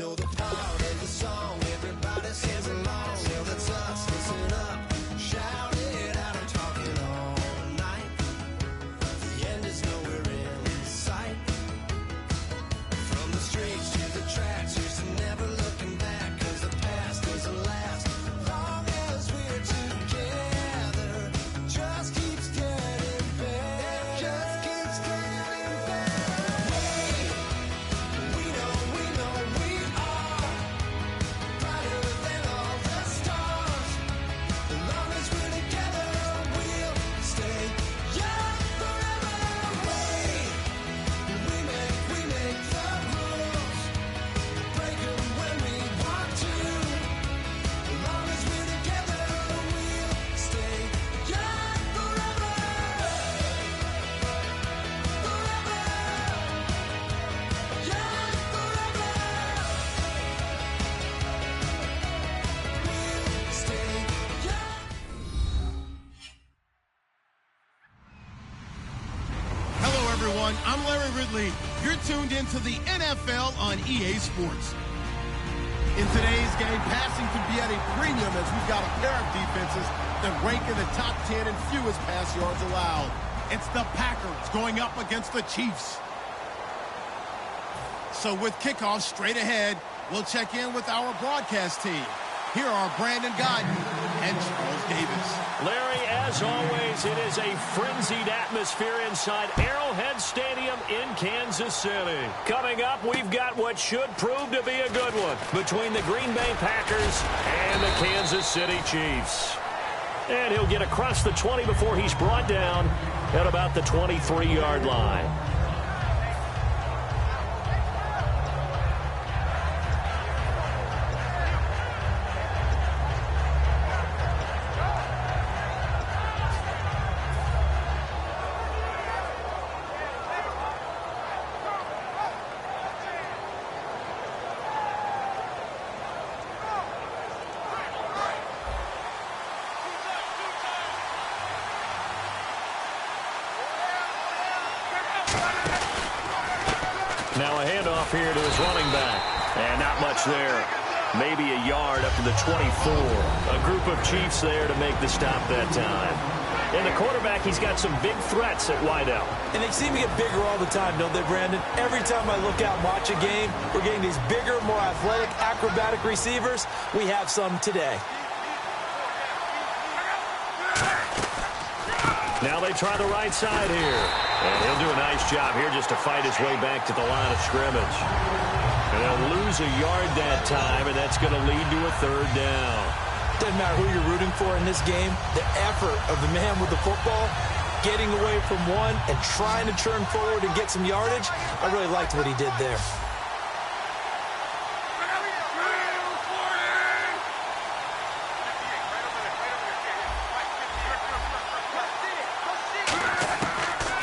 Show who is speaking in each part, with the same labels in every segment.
Speaker 1: know the part of the song everybody sings along. Well, that's us. Listen up, shout it out. I'm talking all night. The end is nowhere in sight. From the streets to the tracks, here's to never looking back, 'cause the past doesn't last long as we're together. Just keeps getting better. Just keeps getting better. We know we are brighter than all the stars. As long as we're together, we'll stay young forever. We make the rules, break 'em when we want to. As long as we're together, we'll stay young forever. Forever. Young forever. We'll stay young.
Speaker 2: Hello, everyone. I'm Larry Ridley. You're tuned into the NFL on EA Sports. In today's game, passing can be at a premium as we've got a pair of defenses that rank in the top 10 in fewest pass yards allowed. It's the Packers going up against the Chiefs. So with kickoff straight ahead, we'll check in with our broadcast team. Here are Brandon Guyton and Charles Davis.
Speaker 3: Larry, as always, it is a frenzied atmosphere inside Arrowhead Stadium in Kansas City. Coming up, we've got what should prove to be a good one between the Green Bay Packers and the Kansas City Chiefs. And he'll get across the 20 before he's brought down at about the 23-yard line. Now a handoff here to his running back. And not much there. Maybe a yard up to the 24. A group of Chiefs there to make the stop that time. And the quarterback, he's got some big threats at wideout.
Speaker 4: And they seem to get bigger all the time, don't they, Brandon? Every time I look out and watch a game, we're getting these bigger, more athletic, acrobatic receivers. We have some today.
Speaker 3: Now they try the right side here. And he'll do a nice job here just to fight his way back to the line of scrimmage. And they'll lose a yard that time, and that's going to lead to a third down.
Speaker 4: Doesn't matter who you're rooting for in this game. The effort of the man with the football, getting away from one and trying to turn forward and get some yardage, I really liked what he did there.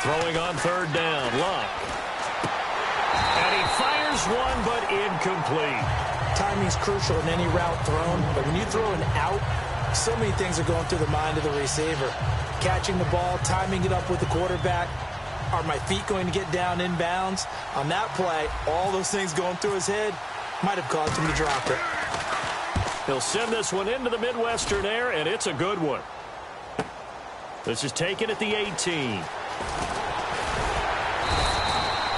Speaker 3: Throwing on third down, Luck. And he fires one, but incomplete.
Speaker 4: Timing's crucial in any route thrown, but when you throw an out, so many things are going through the mind of the receiver. Catching the ball, timing it up with the quarterback. Are my feet going to get down in bounds? On that play, all those things going through his head might have caused him to drop it.
Speaker 3: He'll send this one into the Midwestern air, and it's a good one. This is taken at the 18.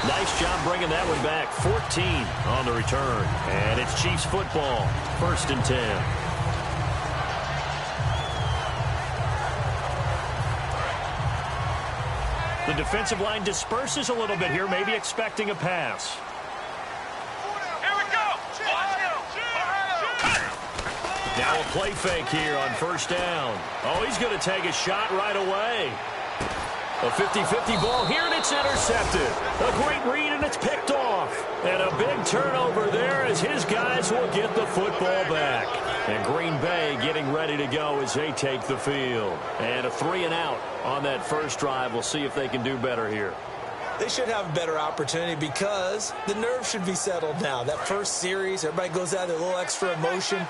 Speaker 3: Nice job bringing that one back. 14 on the return. And it's Chiefs football. 1st and 10. The defensive line disperses a little bit here, maybe expecting a pass.
Speaker 5: Here we go.
Speaker 3: Now a play fake here on 1st down. Oh, he's going to take a shot right away. A 50-50 ball here, and it's intercepted. A great read, and it's picked off. And a big turnover there as his guys will get the football back. And Green Bay getting ready to go as they take the field. And a 3-and-out on that first drive. We'll see if they can do better here.
Speaker 4: They should have a better opportunity because the nerves should be settled now. That first series, everybody goes out with a little extra emotion.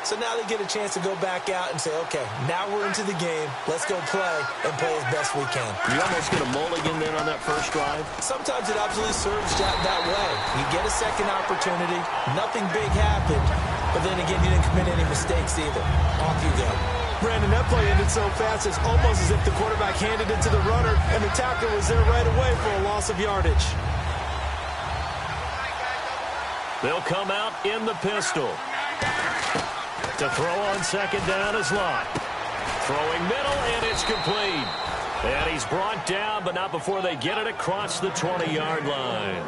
Speaker 4: So now they get a chance to go back out and say, okay, now we're into the game. Let's go play and play as best we can.
Speaker 3: You almost get a mulligan then on that first drive?
Speaker 4: Sometimes it absolutely serves that way. You get a second opportunity. Nothing big happened. But then again, you didn't commit any mistakes either. Off you go.
Speaker 6: Brandon, that play ended so fast, it's almost as if the quarterback handed it to the runner, and the tackler was there right away for a loss of yardage.
Speaker 3: They'll come out in the pistol. To throw on second down is Lott. Throwing middle, and it's complete. And he's brought down, but not before they get it across the 20-yard line.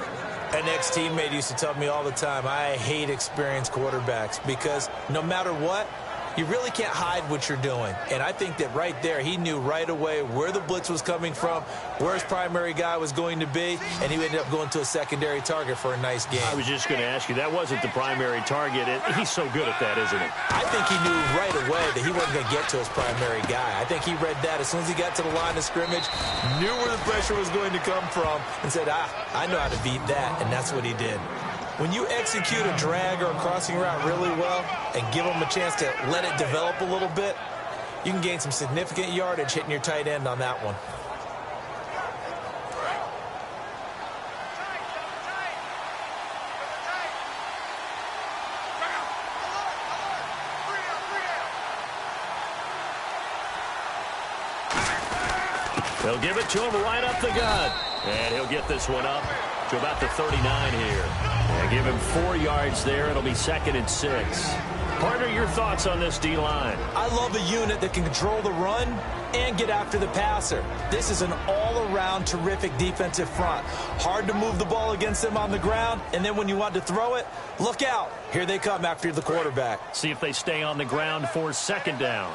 Speaker 4: An ex-teammate used to tell me all the time, I hate experienced quarterbacks because no matter what, you really can't hide what you're doing. And I think that right there, he knew right away where the blitz was coming from, where his primary guy was going to be, and he ended up going to a secondary target for a nice game.
Speaker 3: I was just going to ask you, that wasn't the primary target. He's so good at that, isn't he?
Speaker 4: I think he knew right away that he wasn't going to get to his primary guy. I think he read that as soon as he got to the line of scrimmage, knew where the pressure was going to come from, and said, I know how to beat that, and that's what he did. When you execute a drag or a crossing route really well and give them a chance to let it develop a little bit, you can gain some significant yardage hitting your tight end on that one.
Speaker 3: They'll give it to him right up the gut. And he'll get this one up to about the 39 here. And give him 4 yards there. It'll be 2nd and 6. Partner, your thoughts on this D-line?
Speaker 4: I love a unit that can control the run and get after the passer. This is an all-around terrific defensive front. Hard to move the ball against them on the ground, and then when you want to throw it, look out. Here they come after the quarterback.
Speaker 3: See if they stay on the ground for 2nd down.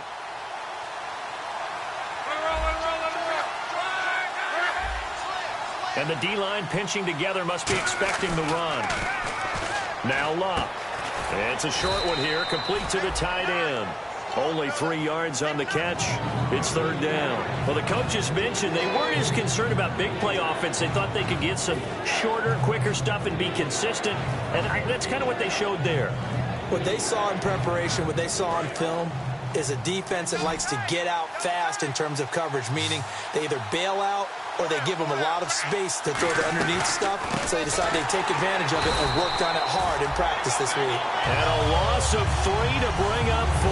Speaker 3: And the D-line pinching together must be expecting the run. Now Lott. It's a short one here, complete to the tight end. Only 3 yards on the catch. It's 3rd down. Well, the coaches mentioned they weren't as concerned about big play offense. They thought they could get some shorter, quicker stuff and be consistent. And that's kind of what they showed there.
Speaker 4: What they saw in preparation, what they saw on film, is a defense that likes to get out fast in terms of coverage, meaning they either bail out or they give them a lot of space to throw the underneath stuff, so they decide they take advantage of it and worked on it hard in practice this week.
Speaker 3: And a loss of 3 to bring up 4.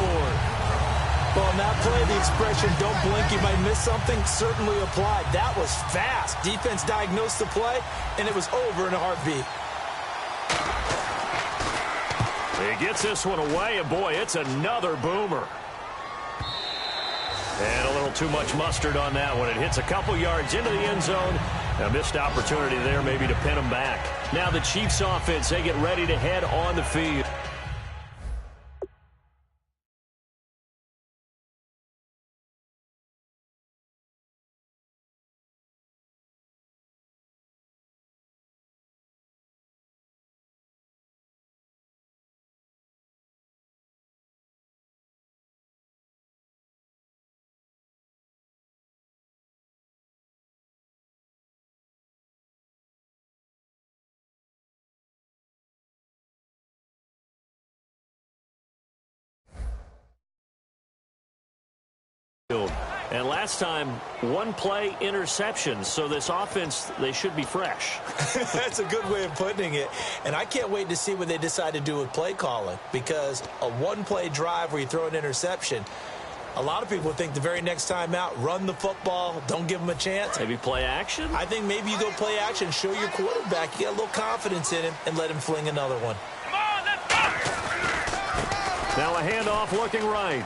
Speaker 4: Well, in that play, the expression, don't blink, you might miss something, certainly applied. That was fast. Defense diagnosed the play, and it was over in a heartbeat.
Speaker 3: He gets this one away, and boy, it's another boomer. And a little too much mustard on that one. It hits a couple yards into the end zone. A missed opportunity there maybe to pin them back. Now the Chiefs offense, they get ready to head on the field. And last time, 1 play interception. So this offense, they should be fresh.
Speaker 4: That's a good way of putting it. And I can't wait to see what they decide to do with play calling, because a 1-play drive where you throw an interception, a lot of people think the very next time out, run the football, don't give them a chance.
Speaker 3: Maybe play action?
Speaker 4: I think maybe you go play action, show your quarterback, you get a little confidence in him, and let him fling another one.
Speaker 5: Come on, let's go!
Speaker 3: Now a handoff looking right.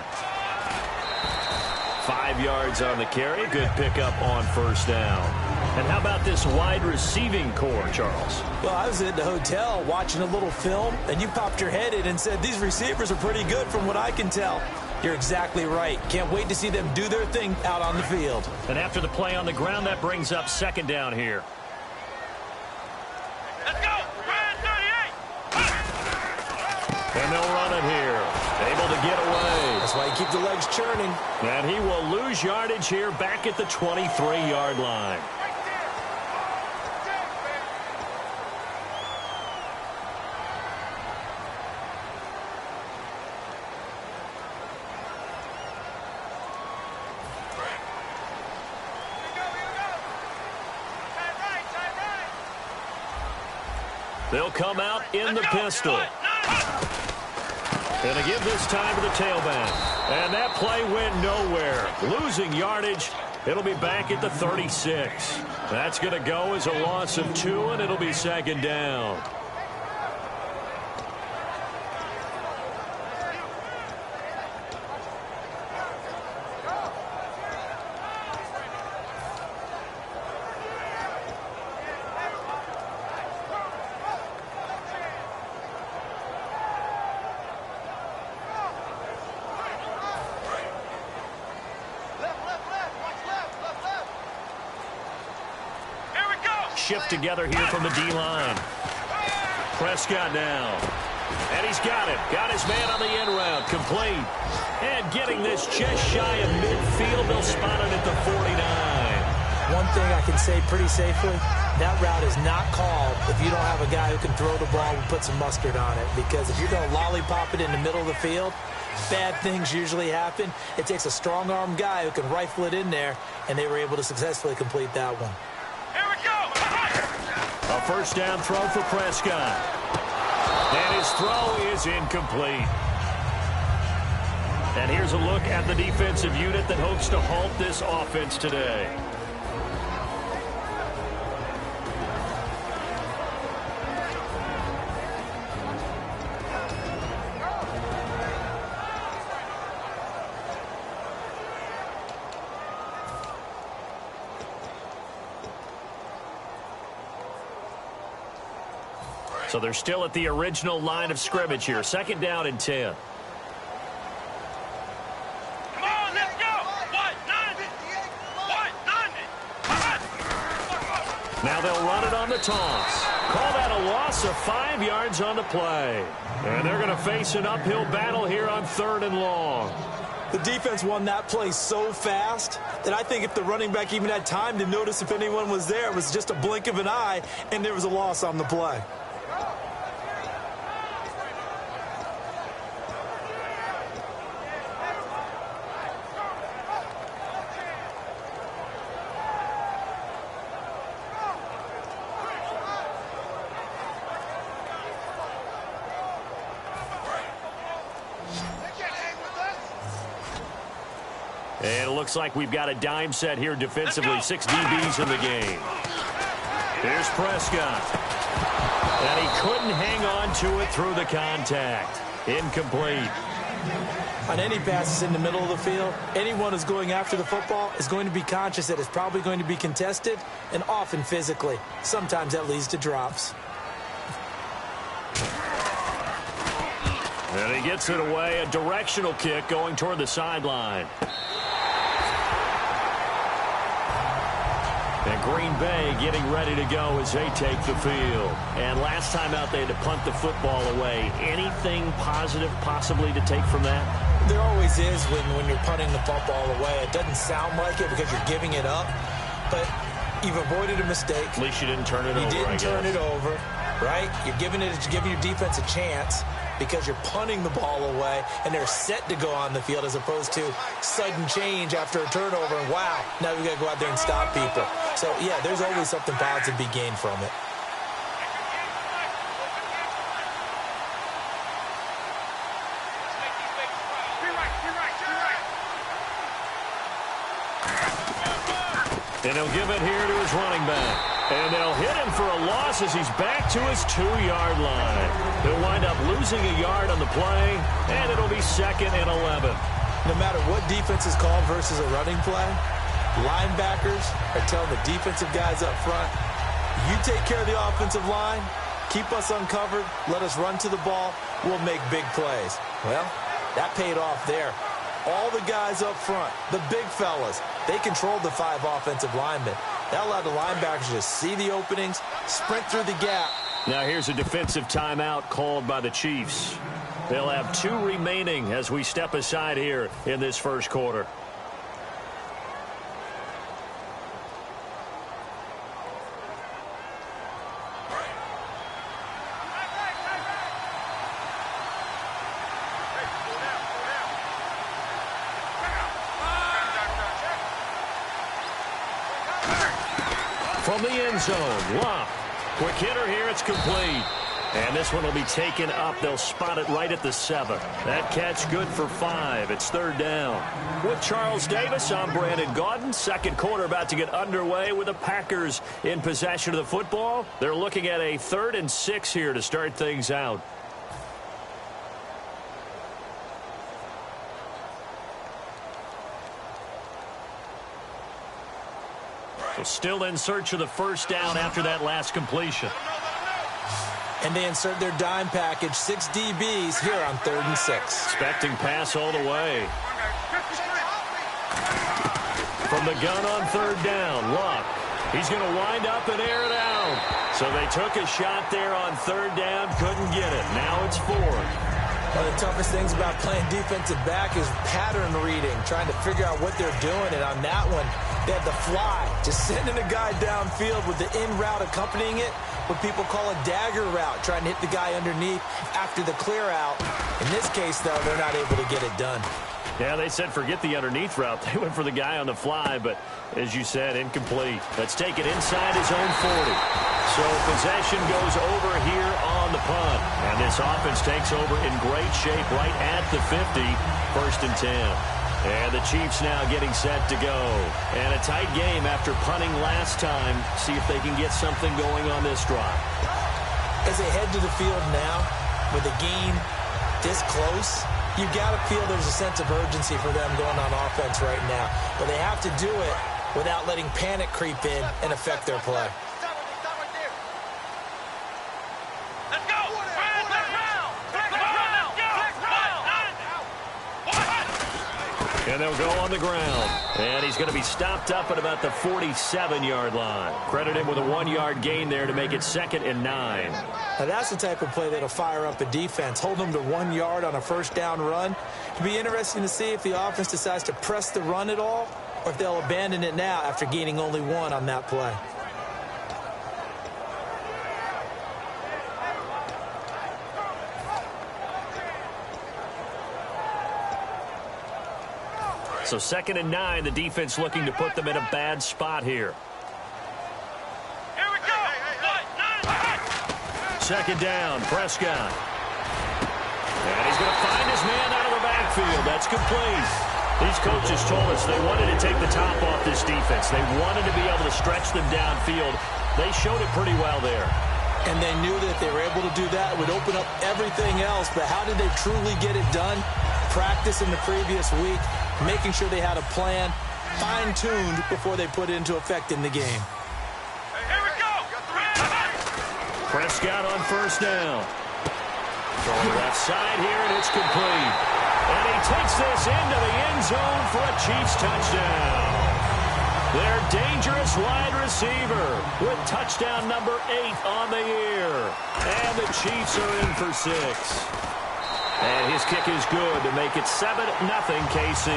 Speaker 3: 5 yards on the carry. Good pickup on 1st down. And how about this wide receiving core, Charles?
Speaker 4: Well, I was at the hotel watching a little film, and you popped your head in and said, these receivers are pretty good from what I can tell. You're exactly right. Can't wait to see them do their thing out on the field.
Speaker 3: And after the play on the ground, that brings up 2nd down here.
Speaker 5: Let's go! Red 38!
Speaker 3: And they'll run it here. Able to get away.
Speaker 4: That's why you keep the legs churning.
Speaker 3: And he will lose yardage here back at the 23-yard line. They'll come out in the pistol. Going to give this time to the tailback. And that play went nowhere. Losing yardage. It'll be back at the 36. That's going to go as a loss of 2, and it'll be second down. Shift together here from the D-line. Prescott now. And he's got him. Got his man on the end route. Complete. And getting this just shy of midfield. They'll spot it at the 49.
Speaker 4: One thing I can say pretty safely, that route is not called if you don't have a guy who can throw the ball and put some mustard on it. Because if you're going to lollipop it in the middle of the field, bad things usually happen. It takes a strong-arm guy who can rifle it in there, and they were able to successfully complete that one.
Speaker 3: A first down throw for Prescott. And his throw is incomplete. And here's a look at the defensive unit that hopes to halt this offense today. So they're still at the original line of scrimmage here. Second down and 10.
Speaker 5: Come on, let's go. 190. 190.
Speaker 3: Now they'll run it on the toss. Call that a loss of 5 yards on the play. And they're going to face an uphill battle here on 3rd and long.
Speaker 6: The defense won that play so fast that I think if the running back even had time to notice if anyone was there, it was just a blink of an eye, and there was a loss on the play.
Speaker 3: And it looks like we've got a dime set here defensively. 6 DBs in the game. Here's Prescott. And he couldn't hang on to it through the contact. Incomplete.
Speaker 4: On any passes in the middle of the field, anyone who's going after the football is going to be conscious that it's probably going to be contested, and often physically. Sometimes that leads to drops.
Speaker 3: And he gets it away. A directional kick going toward the sideline. And Green Bay getting ready to go as they take the field. And last time out, they had to punt the football away. Anything positive possibly to take from that?
Speaker 4: There always is when you're punting the football away. It doesn't sound like it because you're giving it up, but you've avoided a mistake.
Speaker 3: At least you didn't turn it over,
Speaker 4: You didn't turn it over, right? You're giving your defense a chance because you're punting the ball away, and they're set to go on the field as opposed to sudden change after a turnover, and wow, now we got to go out there and stop people. So, yeah, there's always something positive to be gained from it.
Speaker 3: And he'll give it here to his running back. And they'll hit him for a loss as he's back to his 2-yard line. He'll wind up losing a yard on the play, and it'll be 2nd and 11.
Speaker 4: No matter what defense is called versus a running play, linebackers are telling the defensive guys up front, you take care of the offensive line, keep us uncovered, let us run to the ball, we'll make big plays. Well, that paid off there. All the guys up front, the big fellas, they controlled the 5 offensive linemen. That allowed the linebackers to see the openings, sprint through the gap.
Speaker 3: Now here's a defensive timeout called by the Chiefs. They'll have 2 remaining as we step aside here in this first quarter. From the end zone, Locke. Quick hitter here, it's complete. And this one will be taken up. They'll spot it right at the 7. That catch good for 5. It's 3rd down. With Charles Davis, I'm Brandon Gaudin. Second quarter about to get underway with the Packers in possession of the football. They're looking at a 3rd and 6 here to start things out. So still in search of the first down after that last completion.
Speaker 4: And they insert their dime package, 6 DBs here on 3rd and 6.
Speaker 3: Expecting pass all the way. From the gun on 3rd down, Luck. He's going to wind up and air it out. So they took a shot there on 3rd down, couldn't get it. Now it's 4th.
Speaker 4: One of the toughest things about playing defensive back is pattern reading, trying to figure out what they're doing. And on that one, they had the fly, just sending a guy downfield with the in route accompanying it, what people call a dagger route, trying to hit the guy underneath after the clear out. In this case, though, they're not able to get it done.
Speaker 3: Yeah, they said forget the underneath route. They went for the guy on the fly, but as you said, incomplete. Let's take it inside his own 40. So possession goes over here on the punt. And this offense takes over in great shape right at the 50. 1st and 10. And the Chiefs now getting set to go. And a tight game after punting last time. See if they can get something going on this drive.
Speaker 4: As they head to the field now, with a game this close, you've got to feel there's a sense of urgency for them going on offense right now. But they have to do it without letting panic creep in and affect their play.
Speaker 3: And they'll go on the ground. And he's going to be stopped up at about the 47-yard line. Credit him with a 1-yard gain there to make it 2nd and 9.
Speaker 4: Now that's the type of play that'll fire up a defense. Hold them to 1 yard on a first down run. It'll be interesting to see if the offense decides to press the run at all or if they'll abandon it now after gaining only 1 on that play.
Speaker 3: So 2nd and 9, the defense looking to put them in a bad spot here.
Speaker 5: Here we go.
Speaker 3: 2nd down, Prescott. And he's going to find his man out of the backfield. That's complete. These coaches told us they wanted to take the top off this defense. They wanted to be able to stretch them downfield. They showed it pretty well there.
Speaker 4: And they knew that if they were able to do that, it would open up everything else. But how did they truly get it done? Practice in the previous week, making sure they had a plan, fine-tuned before they put it into effect in the game.
Speaker 5: Here we go.
Speaker 3: Prescott on 1st down. Throwing left side here, and it's complete. And he takes this into the end zone for a Chiefs touchdown. Their dangerous wide receiver with touchdown number 8 on the year. And the Chiefs are in for 6. And his kick is good to make it 7-0 KC.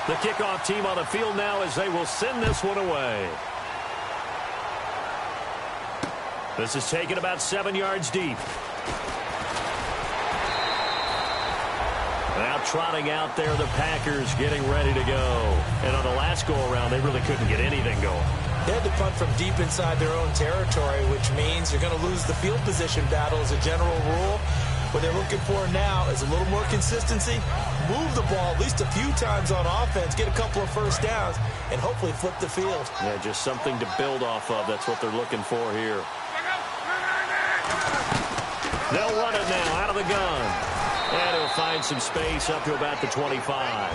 Speaker 3: The kickoff team on the field now as they will send this one away. This is taken about 7 yards deep. Now trotting out there, the Packers getting ready to go. And on the last go-around, they really couldn't get anything going.
Speaker 4: They had to punt from deep inside their own territory, which means you're going to lose the field position battle as a general rule. What they're looking for now is a little more consistency, move the ball at least a few times on offense, get a couple of first downs, and hopefully flip the field.
Speaker 3: Yeah, just something to build off of. That's what they're looking for here. They'll run it now out of the gun. And he'll find some space up to about the 25.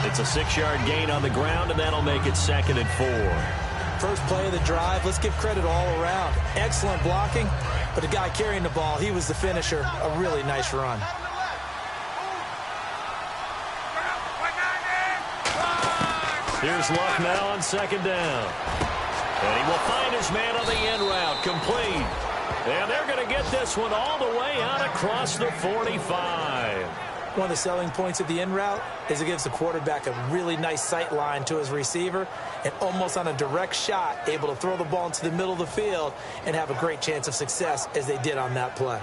Speaker 3: It's a 6-yard gain on the ground, and that'll make it 2nd and 4.
Speaker 4: First play of the drive, let's give credit all around. Excellent blocking, but the guy carrying the ball, he was the finisher. A really nice run.
Speaker 3: Here's Luck now on 2nd down. And he will find his man on the end route, complete. And they're going to get this one all the way out across the 45.
Speaker 4: One of the selling points of the in route is it gives the quarterback a really nice sight line to his receiver and almost on a direct shot able to throw the ball into the middle of the field and have a great chance of success as they did on that play.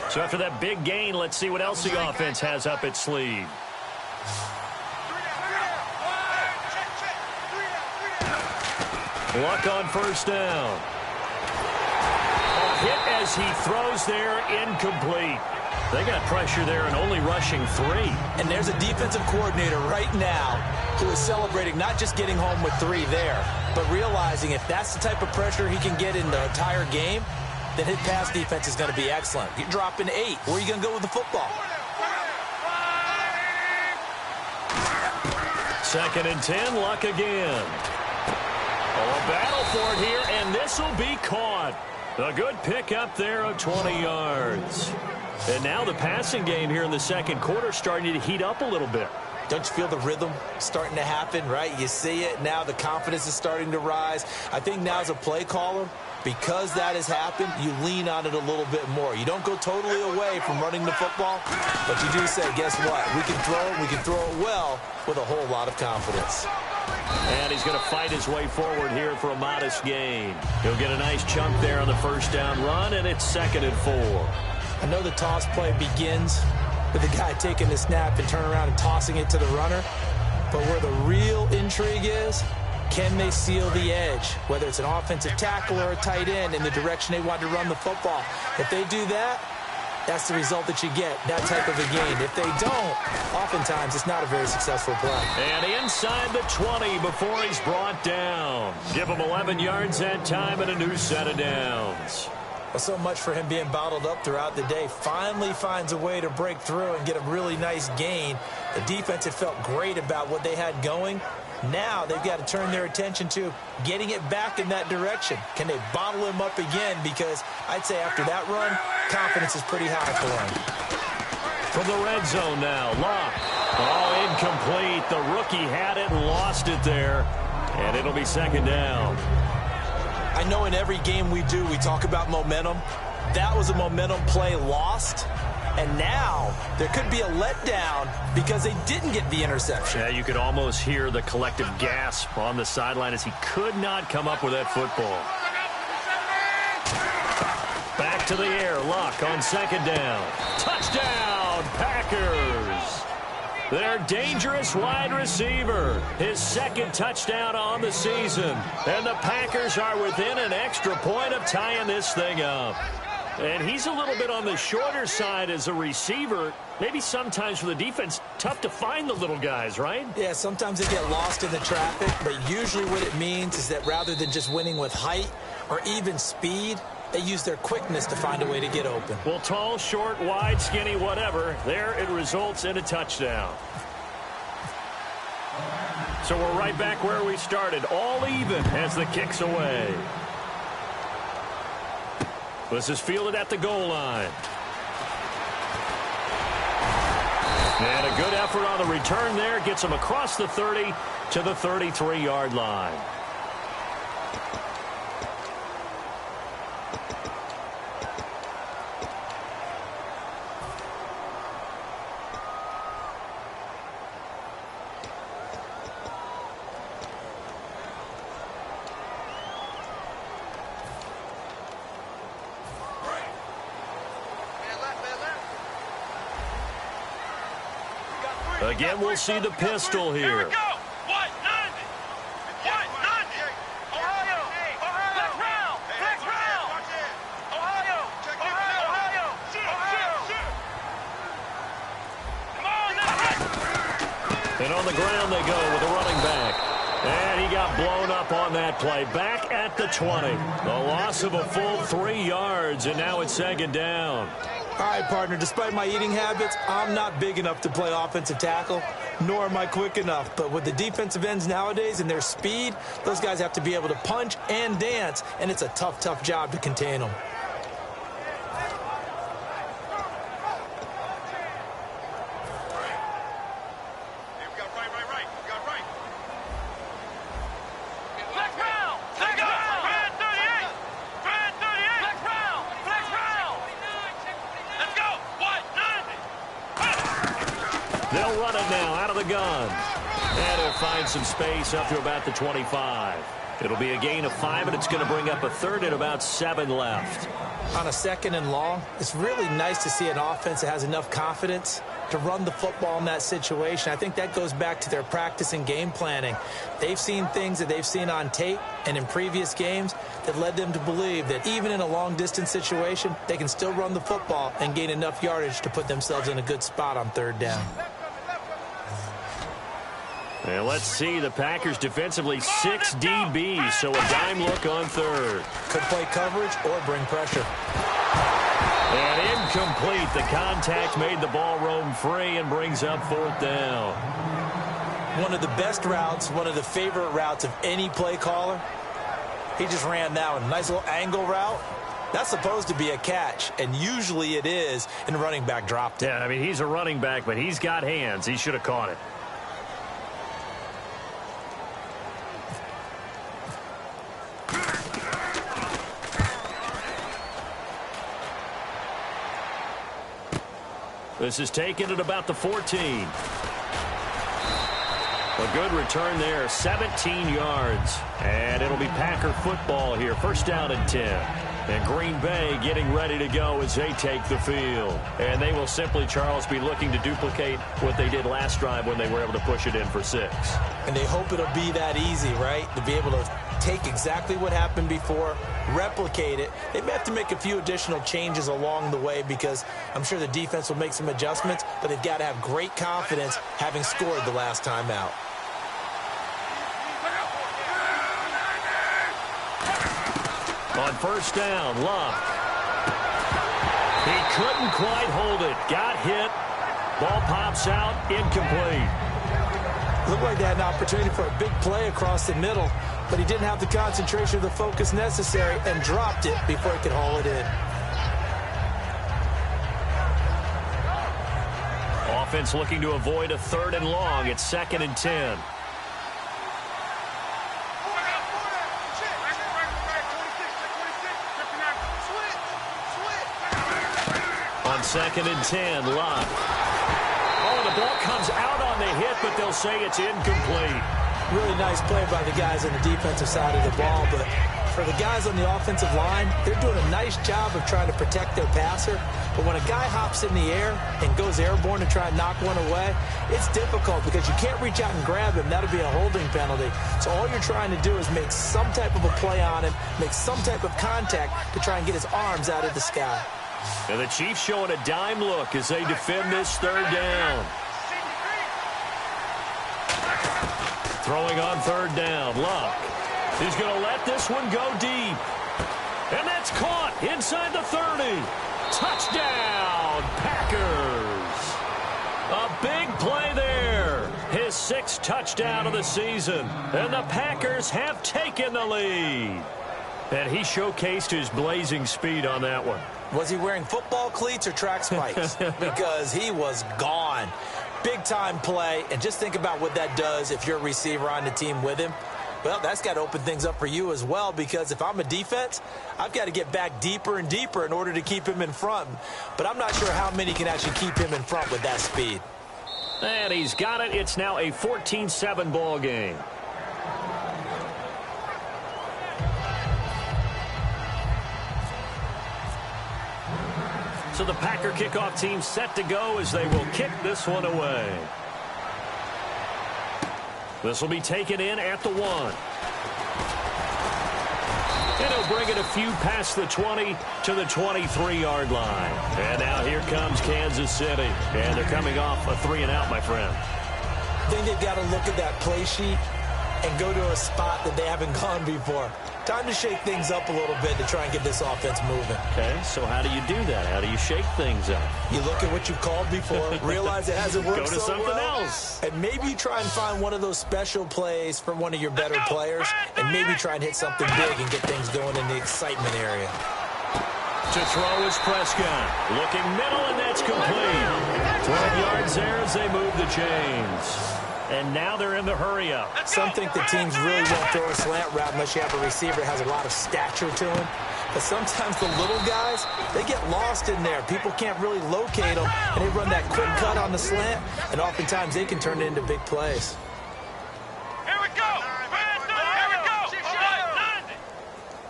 Speaker 3: So after that big gain, let's see what else the offense has up its sleeve. Luck on first down. A hit as he throws there, incomplete. They got pressure there and only rushing 3.
Speaker 4: And there's a defensive coordinator right now who is celebrating not just getting home with 3 there, but realizing if that's the type of pressure he can get in the entire game, then his pass defense is going to be excellent. You're dropping 8. Where are you going to go with the football?
Speaker 3: 2nd and 10, Luck again. Oh, a battle for it here, and this will be caught. A good pickup there of 20 yards. And now the passing game here in the second quarter starting to heat up a little bit.
Speaker 4: Don't you feel the rhythm starting to happen, right? You see it now. The confidence is starting to rise. I think now as a play caller, because that has happened, you lean on it a little bit more. You don't go totally away from running the football, but you do say, guess what? We can throw it. We can throw it well with a whole lot of confidence.
Speaker 3: And he's going to fight his way forward here for a modest gain. He'll get a nice chunk there on the first down run, and it's 2nd and 4.
Speaker 4: I know the toss play begins with the guy taking the snap and turning around and tossing it to the runner. But where the real intrigue is, can they seal the edge? Whether it's an offensive tackle or a tight end in the direction they want to run the football. If they do that, that's the result that you get, that type of a gain. If they don't, oftentimes it's not a very successful play.
Speaker 3: And inside the 20 before he's brought down. Give him 11 yards that time and a new set of downs.
Speaker 4: Well, so much for him being bottled up throughout the day. Finally finds a way to break through and get a really nice gain. The defense had felt great about what they had going. Now they've got to turn their attention to getting it back in that direction. Can they bottle him up again? Because I'd say after that run, confidence is pretty high for him.
Speaker 3: From the red zone now, Luck. Oh, incomplete. The rookie had it and lost it there. And it'll be 2nd down.
Speaker 4: I know in every game we do, we talk about momentum. That was a momentum play lost. And now there could be a letdown because they didn't get the interception.
Speaker 3: Yeah, you could almost hear the collective gasp on the sideline as he could not come up with that football. Back to the air, Luck on 2nd down. Touchdown, Packers! Their dangerous wide receiver, his 2nd touchdown on the season. And the Packers are within an extra point of tying this thing up. And he's a little bit on the shorter side as a receiver. Maybe sometimes for the defense, tough to find the little guys, right?
Speaker 4: Yeah, sometimes they get lost in the traffic, but usually what it means is that rather than just winning with height or even speed, they use their quickness to find a way to get open.
Speaker 3: Well, tall, short, wide, skinny, whatever, there it results in a touchdown. So we're right back where we started, all even as the kick's away. This is fielded at the goal line. And a good effort on the return there. Gets him across the 30 to the 33-yard line. Again, we'll see the pistol here.
Speaker 5: Here we go. What? 90. What? 90. Ohio. Flex round. Flex round. Ohio. Ohio. Shoot. Come on now.
Speaker 3: And on the ground they go with a running back. And he got blown up on that play. Back at the 20. A loss of a full 3 yards, and now it's 2nd down.
Speaker 4: All right, partner, despite my eating habits, I'm not big enough to play offensive tackle, nor am I quick enough. But with the defensive ends nowadays and their speed, those guys have to be able to punch and dance, and it's a tough, tough job to contain them.
Speaker 3: They'll run it now out of the gun. And he'll find some space up to about the 25. It'll be a gain of 5, and it's going to bring up a 3rd and about 7 left.
Speaker 4: On a 2nd and long, it's really nice to see an offense that has enough confidence to run the football in that situation. I think that goes back to their practice and game planning. They've seen things that they've seen on tape and in previous games that led them to believe that even in a long-distance situation, they can still run the football and gain enough yardage to put themselves in a good spot on third down.
Speaker 3: And let's see, the Packers defensively 6 DBs, so a dime look on third.
Speaker 4: Could play coverage or bring pressure.
Speaker 3: And incomplete. The contact made the ball roam free and brings up fourth down.
Speaker 4: One of the best routes, one of the favorite routes of any play caller. He just ran that one. Nice little angle route. That's supposed to be a catch, and usually it is, and the running back dropped it.
Speaker 3: Yeah, I mean, he's a running back, but he's got hands. He should have caught it. This is taken at about the 14. A good return there, 17 yards. And it'll be Packer football here, first down and 10. And Green Bay getting ready to go as they take the field. And they will simply, Charles, be looking to duplicate what they did last drive when they were able to push it in for 6.
Speaker 4: And they hope it'll be that easy, right? To be able to take exactly what happened before, replicate it. They may have to make a few additional changes along the way because I'm sure the defense will make some adjustments, but they've got to have great confidence having scored the last time out.
Speaker 3: On first down, Love. He couldn't quite hold it. Got hit. Ball pops out, incomplete.
Speaker 4: Looked like they had an opportunity for a big play across the middle, but he didn't have the concentration or the focus necessary and dropped it before he could haul it in.
Speaker 3: Offense looking to avoid a 3rd and long. It's 2nd and 10. On 2nd and 10, Love. Oh, the ball comes out on the hit, but they'll say it's incomplete.
Speaker 4: Really nice play by the guys on the defensive side of the ball, but for the guys on the offensive line, they're doing a nice job of trying to protect their passer. But when a guy hops in the air and goes airborne to try and knock one away, it's difficult because you can't reach out and grab him. That'll be a holding penalty. So all you're trying to do is make some type of a play on him, make some type of contact to try and get his arms out of the sky.
Speaker 3: And the Chiefs showing a dime look as they defend this 3rd down. Throwing on 3rd down, Luck. He's going to let this one go deep. And that's caught inside the 30. Touchdown, Packers. A big play there. His 6th touchdown of the season. And the Packers have taken the lead. And he showcased his blazing speed on that one.
Speaker 4: Was he wearing football cleats or track spikes? Because he was gone. Big-time play, and just think about what that does if you're a receiver on the team with him. Well, that's got to open things up for you as well, because if I'm a defense, I've got to get back deeper and deeper in order to keep him in front. But I'm not sure how many can actually keep him in front with that speed.
Speaker 3: And he's got it. It's now a 14-7 ball game. So the Packer kickoff team set to go as they will kick this one away. This will be taken in at the 1. And he'll bring it a few past the 20 to the 23-yard line. And now here comes Kansas City. And they're coming off a 3-and-out, my friend.
Speaker 4: I think they've got to look at that play sheet and go to a spot that they haven't gone before. Time to shake things up a little bit to try and get this offense moving.
Speaker 3: Okay, so how do you do that? How do you shake things up?
Speaker 4: You look at what you've called before, realize it hasn't worked
Speaker 3: Go to
Speaker 4: so
Speaker 3: something
Speaker 4: well,
Speaker 3: else.
Speaker 4: and maybe try and find one of those special plays for one of your better players, and maybe try and hit something big and get things going in the excitement area.
Speaker 3: To throw is Prescott. Looking middle, and that's complete. 12 yards there as they move the chains. And now they're in the hurry-up.
Speaker 4: Some think the teams really won't throw a slant route unless you have a receiver that has a lot of stature to him. But sometimes the little guys, they get lost in there. People can't really locate them, and they run that quick cut on the slant, and oftentimes they can turn it into big plays.
Speaker 5: Here we go. Here we go.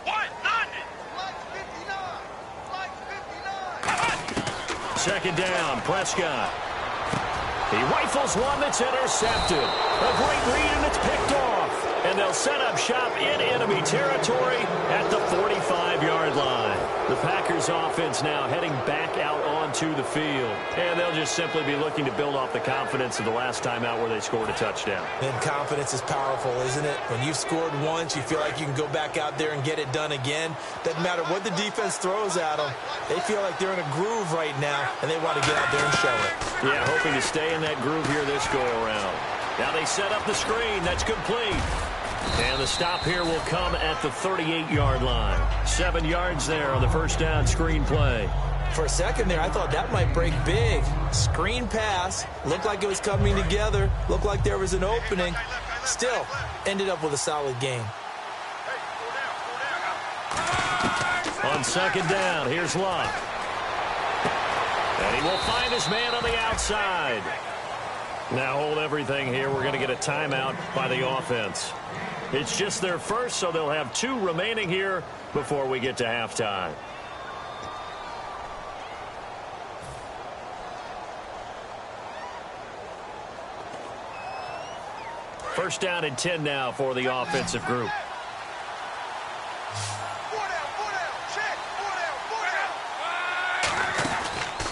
Speaker 5: What? 90.
Speaker 3: Second down, Prescott. He rifles one that's intercepted. A great read, and it's picked off. And they'll set up shop in enemy territory at the 45-yard line. The Packers offense now heading back out onto the field. And they'll just simply be looking to build off the confidence of the last time out where they scored a touchdown.
Speaker 4: And confidence is powerful, isn't it? When you've scored once, you feel like you can go back out there and get it done again. Doesn't matter what the defense throws at them. They feel like they're in a groove right now, and they want to get out there and show it.
Speaker 3: Yeah, hoping to stay in that groove here this go-around. Now they set up the screen. That's complete. And the stop here will come at the 38-yard line. 7 yards there on the first down screen play.
Speaker 4: For a second there, I thought that might break big. Screen pass. Looked like it was coming together. Looked like there was an opening. Still, ended up with a solid game.
Speaker 3: On second down, here's Luck. And he will find his man on the outside. Now hold everything here. We're going to get a timeout by the offense. It's just their first, so they'll have 2 remaining here before we get to halftime. First down and 10 now for the offensive group.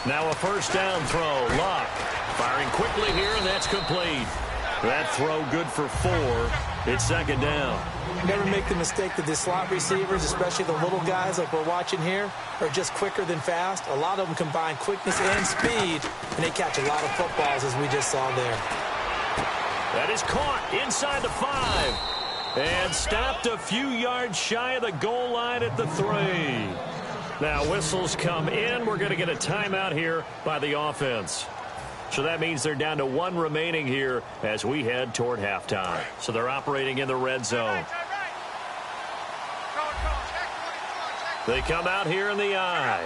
Speaker 3: Now a first down throw. Luck firing quickly here, and that's complete. That throw good for 4. It's second down.
Speaker 4: Never make the mistake that the slot receivers, especially the little guys like we're watching here, are just quicker than fast. A lot of them combine quickness and speed, and they catch a lot of footballs, as we just saw there.
Speaker 3: That is caught inside the 5 and stopped a few yards shy of the goal line at the 3. Now whistles come in. We're going to get a timeout here by the offense. So that means they're down to 1 remaining here as we head toward halftime. So they're operating in the red zone. They come out here in the eye.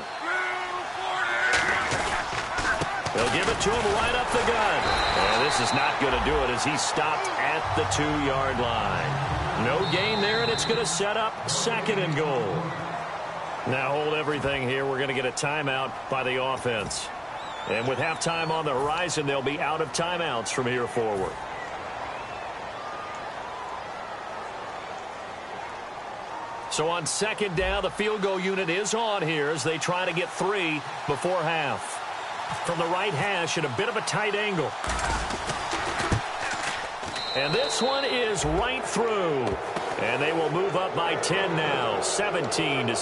Speaker 3: They'll give it to him right up the gut. And this is not going to do it as he's stopped at the 2-yard line. No gain there, and it's going to set up second and goal. Now hold everything here. We're going to get a timeout by the offense. And with halftime on the horizon, they'll be out of timeouts from here forward. So on second down, the field goal unit is on here as they try to get 3 before half. From the right hash at a bit of a tight angle. And this one is right through. And they will move up by 10 now, 17-7.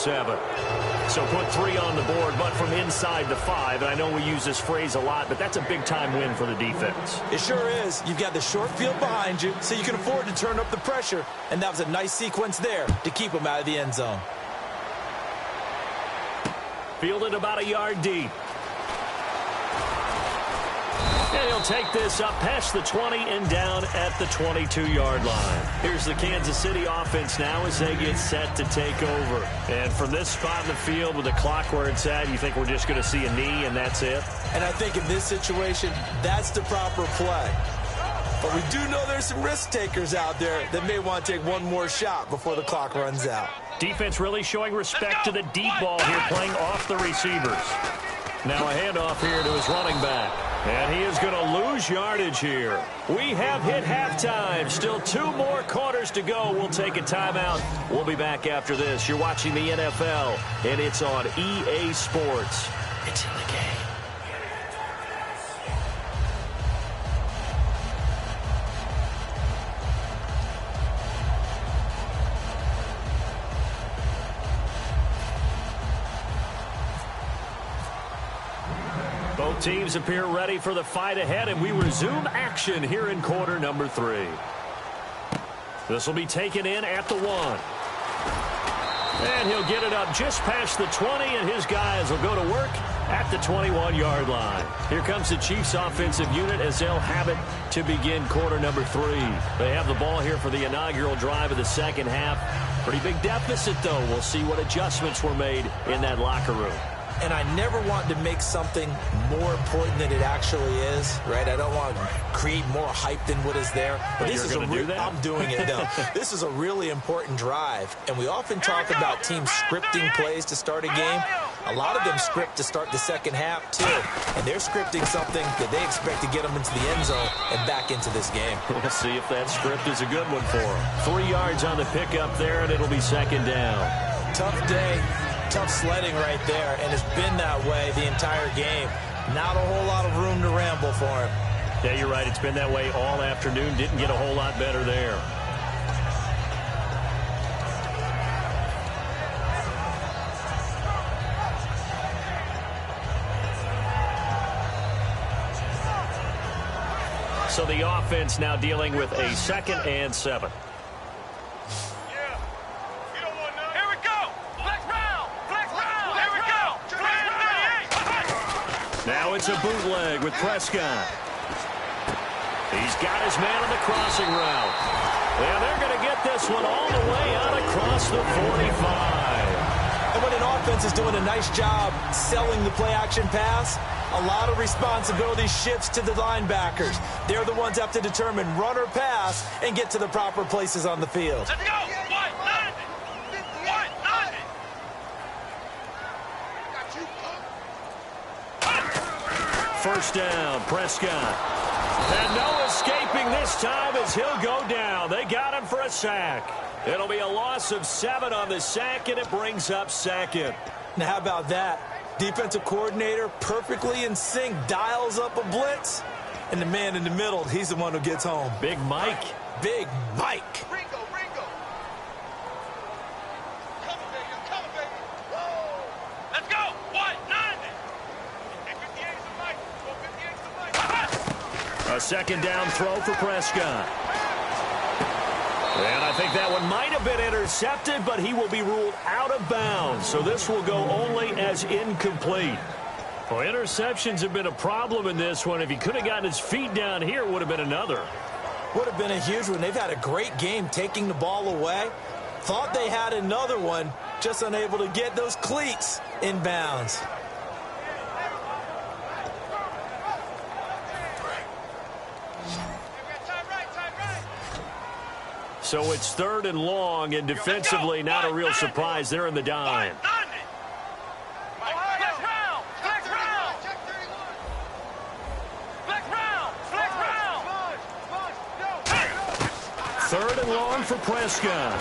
Speaker 3: So put 3 on the board, but from inside the 5. And I know we use this phrase a lot, but that's a big-time win for the defense.
Speaker 4: It sure is. You've got the short field behind you, so you can afford to turn up the pressure. And that was a nice sequence there to keep them out of the end zone.
Speaker 3: Fielded about a yard deep. And he'll take this up past the 20 and down at the 22-yard line. Here's the Kansas City offense now as they get set to take over. And from this spot in the field with the clock where it's at, you think we're just going to see a knee and that's it?
Speaker 4: And I think in this situation, that's the proper play. But we do know there's some risk takers out there that may want to take one more shot before the clock runs out.
Speaker 3: Defense really showing respect to the deep ball here, playing off the receivers. Now a handoff here to his running back. And he is going to lose yardage here. We have hit halftime. Still 2 more quarters to go. We'll take a timeout. We'll be back after this. You're watching the NFL, and it's on EA Sports. It's in the game. Both teams appear ready for the fight ahead, and we resume action here in quarter number 3. This will be taken in at the 1. And he'll get it up just past the 20, and his guys will go to work at the 21-yard line. Here comes the Chiefs offensive unit as they'll have it to begin quarter number 3. They have the ball here for the inaugural drive of the second half. Pretty big deficit, though. We'll see what adjustments were made in that locker room.
Speaker 4: And I never want to make something more important than it actually is, right? I don't want to create more hype than what is there.
Speaker 3: But this is
Speaker 4: I'm doing it, though. This is a really important drive. And we often talk about teams scripting plays to start a game. A lot of them script to start the second half, too. And they're scripting something that they expect to get them into the end zone and back into this game.
Speaker 3: We'll see if that script is a good one for them. 3 yards on the pickup there, and it'll be second down.
Speaker 4: Tough day, tough sledding right there, and it's been that way the entire game. Not a whole lot of room to ramble for him.
Speaker 3: Yeah, you're right. It's been that way all afternoon. Didn't get a whole lot better there. So the offense now dealing with a 2nd and 7. Now it's a bootleg with Prescott. He's got his man on the crossing route. And they're going to get this one all the way out across the 45.
Speaker 4: And when an offense is doing a nice job selling the play-action pass, a lot of responsibility shifts to the linebackers. They're the ones that have to determine run or pass and get to the proper places on the field.
Speaker 5: Let's go! White, 90! White, 90!
Speaker 3: First down, Prescott. And no escaping this time as he'll go down. They got him for a sack. It'll be a loss of 7 on the sack, and it brings up 2nd.
Speaker 4: Now, how about that? Defensive coordinator perfectly in sync, dials up a blitz, and the man in the middle, he's the one who gets home.
Speaker 3: Big Mike.
Speaker 4: Big Mike.
Speaker 5: Ringo! Come on, baby! Whoa! Let's go! White, 90! Hey, 58's the Mike! Go 58's the Mike!
Speaker 3: A 2nd down throw for Prescott. And I think that one might have been intercepted, but he will be ruled out of bounds. So this will go only as incomplete. Well, interceptions have been a problem in this one. If he could have gotten his feet down here, it would have been another.
Speaker 4: Would have been a huge one. They've had a great game taking the ball away. Thought they had another one, just unable to get those cleats in bounds.
Speaker 3: So it's 3rd and long, and defensively not a real surprise. They're in the dime. Third and long for Prescott.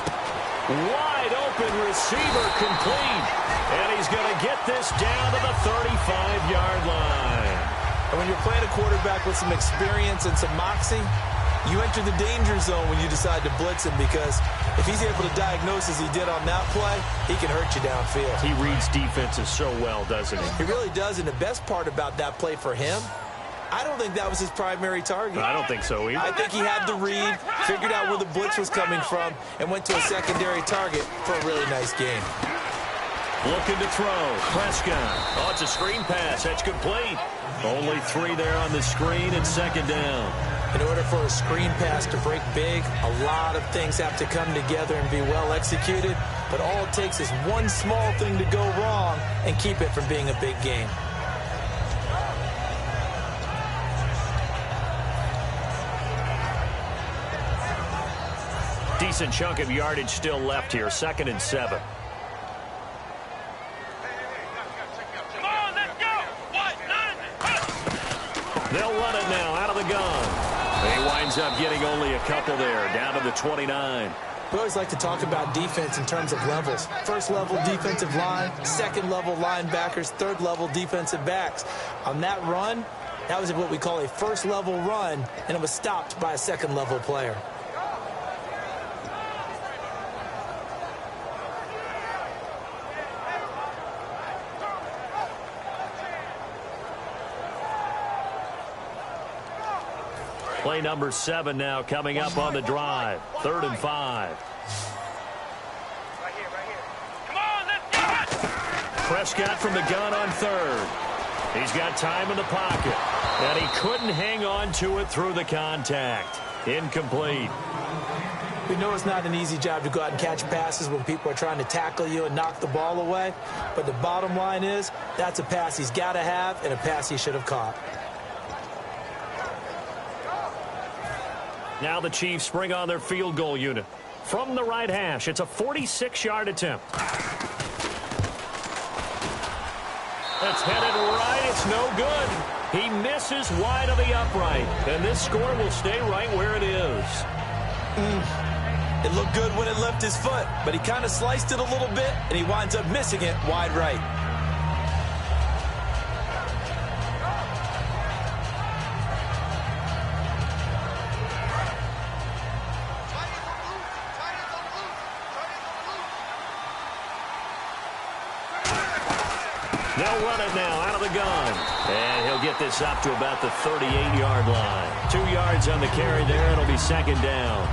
Speaker 3: Wide open receiver complete. And he's going to get this down to the 35-yard line.
Speaker 4: And when you're playing a quarterback with some experience and some moxie, you enter the danger zone when you decide to blitz him, because if he's able to diagnose as he did on that play, he can hurt you downfield.
Speaker 3: He reads defenses so well, doesn't he?
Speaker 4: He really does, and the best part about that play for him, I don't think that was his primary target.
Speaker 3: I don't think so either.
Speaker 4: I think he had the read, figured out where the blitz was coming from, and went to a secondary target for a really nice game.
Speaker 3: Looking to throw. Prescott. Oh, it's a screen pass. That's complete. Only 3 there on the screen and 2nd down.
Speaker 4: In order for a screen pass to break big, a lot of things have to come together and be well executed. But all it takes is one small thing to go wrong and keep it from being a big game.
Speaker 3: Decent chunk of yardage still left here. 2nd and 7.
Speaker 5: Come on, let's go! White, 90!
Speaker 3: They'll run it now out of the gun. He winds up getting only a couple there, down to the 29.
Speaker 4: We always like to talk about defense in terms of levels. First level defensive line, second level linebackers, third level defensive backs. On that run, that was what we call a first level run, and it was stopped by a second level player.
Speaker 3: Play number 7 now coming up on the drive. 3rd and 5.
Speaker 5: Right here. Come on, let's go!
Speaker 3: Prescott from the gun on 3rd. He's got time in the pocket. And he couldn't hang on to it through the contact. Incomplete.
Speaker 4: We know it's not an easy job to go out and catch passes when people are trying to tackle you and knock the ball away. But the bottom line is, that's a pass he's got to have and a pass he should have caught.
Speaker 3: Now the Chiefs bring on their field goal unit. From the right hash, it's a 46-yard attempt. It's headed right. It's no good. He misses wide of the upright. And this score will stay right where it is.
Speaker 6: It looked good when it left his foot, but he kind of sliced it a little bit, and he winds up missing it wide right.
Speaker 3: They'll run it now out of the gun. And he'll get this up to about the 38-yard line. 2 yards on the carry there. It'll be second down.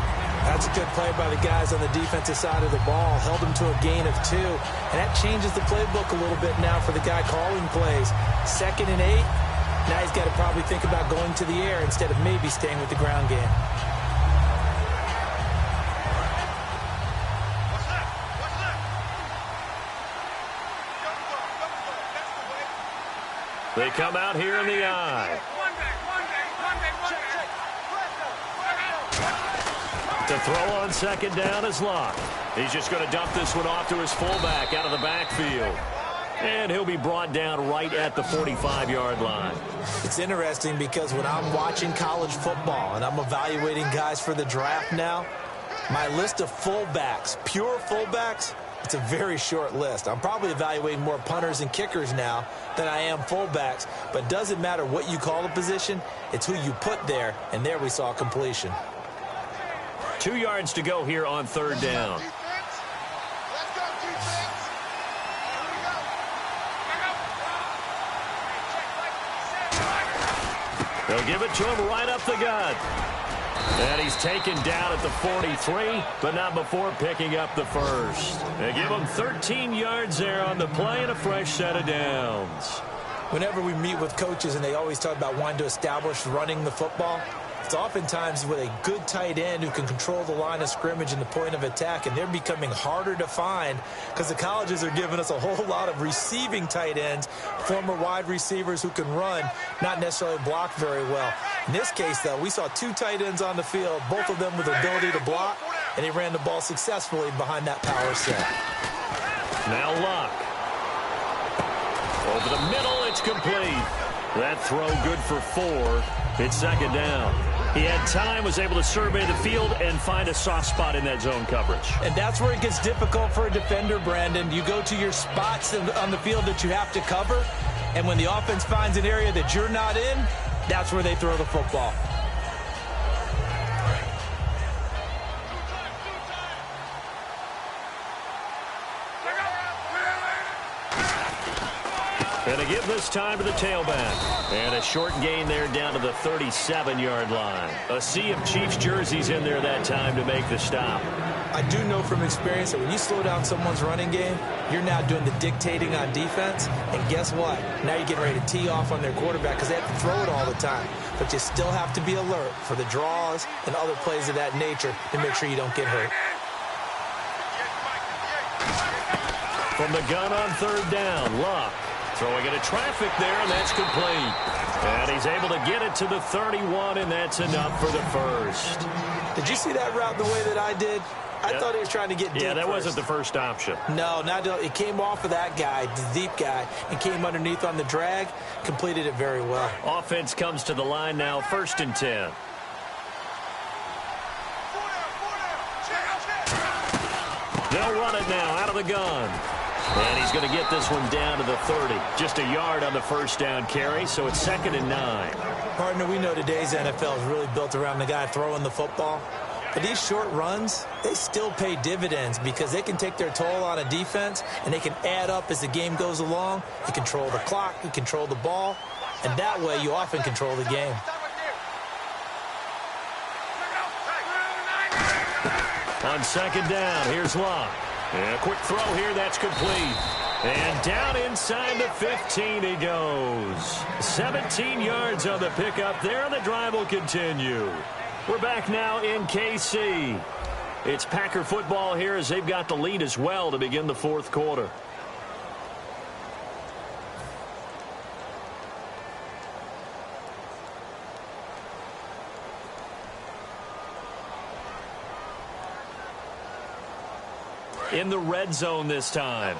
Speaker 4: That's a good play by the guys on the defensive side of the ball. Held them to a gain of 2. And that changes the playbook a little bit now for the guy calling plays. 2nd and 8. Now he's got to probably think about going to the air instead of maybe staying with the ground game.
Speaker 3: They come out here in the eye. To throw on second down is Locke. He's just going to dump this one off to his fullback out of the backfield. And he'll be brought down right at the 45-yard line.
Speaker 4: It's interesting because when I'm watching college football and I'm evaluating guys for the draft now, my list of fullbacks, pure fullbacks, it's a very short list. I'm probably evaluating more punters and kickers now than I am fullbacks. But it doesn't matter what you call the position. It's who you put there. And there we saw completion.
Speaker 3: 2 yards to go here on third down. They'll give it to him right up the gut. And he's taken down at the 43, but not before picking up the first. They give him 13 yards there on the play and a fresh set of downs.
Speaker 4: Whenever we meet with coaches and they always talk about wanting to establish running the football, it's oftentimes with a good tight end who can control the line of scrimmage and the point of attack, and they're becoming harder to find because the colleges are giving us a whole lot of receiving tight ends, former wide receivers who can run, not necessarily block very well. In this case, though, we saw 2 tight ends on the field, both of them with the ability to block, and he ran the ball successfully behind that power set.
Speaker 3: Now Locke. Over the middle, it's complete. That throw good for 4. It's second down. He had time, was able to survey the field and find a soft spot in that zone coverage.
Speaker 4: And that's where it gets difficult for a defender, Brandon. You go to your spots on the field that you have to cover, and when the offense finds an area that you're not in, that's where they throw the football.
Speaker 3: And to give this time to the tailback. And a short gain there down to the 37-yard line. A sea of Chiefs jerseys in there that time to make the stop.
Speaker 4: I do know from experience that when you slow down someone's running game, you're now doing the dictating on defense. And guess what? Now you're getting ready to tee off on their quarterback because they have to throw it all the time. But you still have to be alert for the draws and other plays of that nature to make sure you don't get hurt.
Speaker 3: From the gun on third down, Locke. Throwing into traffic there, and that's complete. And he's able to get it to the 31, and that's enough for the first.
Speaker 4: Did you see that route the way that I did? I thought he was trying to get deep.
Speaker 3: Yeah, that
Speaker 4: first.
Speaker 3: wasn't the first option.
Speaker 4: No, it came off of that guy, the deep guy, and came underneath on the drag, completed it very well.
Speaker 3: Offense comes to the line now, 1st and 10. They'll run it now out of the gun. And he's going to get this one down to the 30. Just a yard on the first down carry, so it's 2nd and 9.
Speaker 4: Partner, we know today's NFL is really built around the guy throwing the football. But these short runs, they still pay dividends because they can take their toll on a defense, and they can add up as the game goes along. You control the clock, you control the ball, and that way you often control the game.
Speaker 3: On second down, here's Locke. And a quick throw here, that's complete. And down inside the 15 he goes. 17 yards on the pickup there, and the drive will continue. We're back now in KC. It's Packer football here as they've got the lead as well to begin the 4th quarter. In the red zone this time.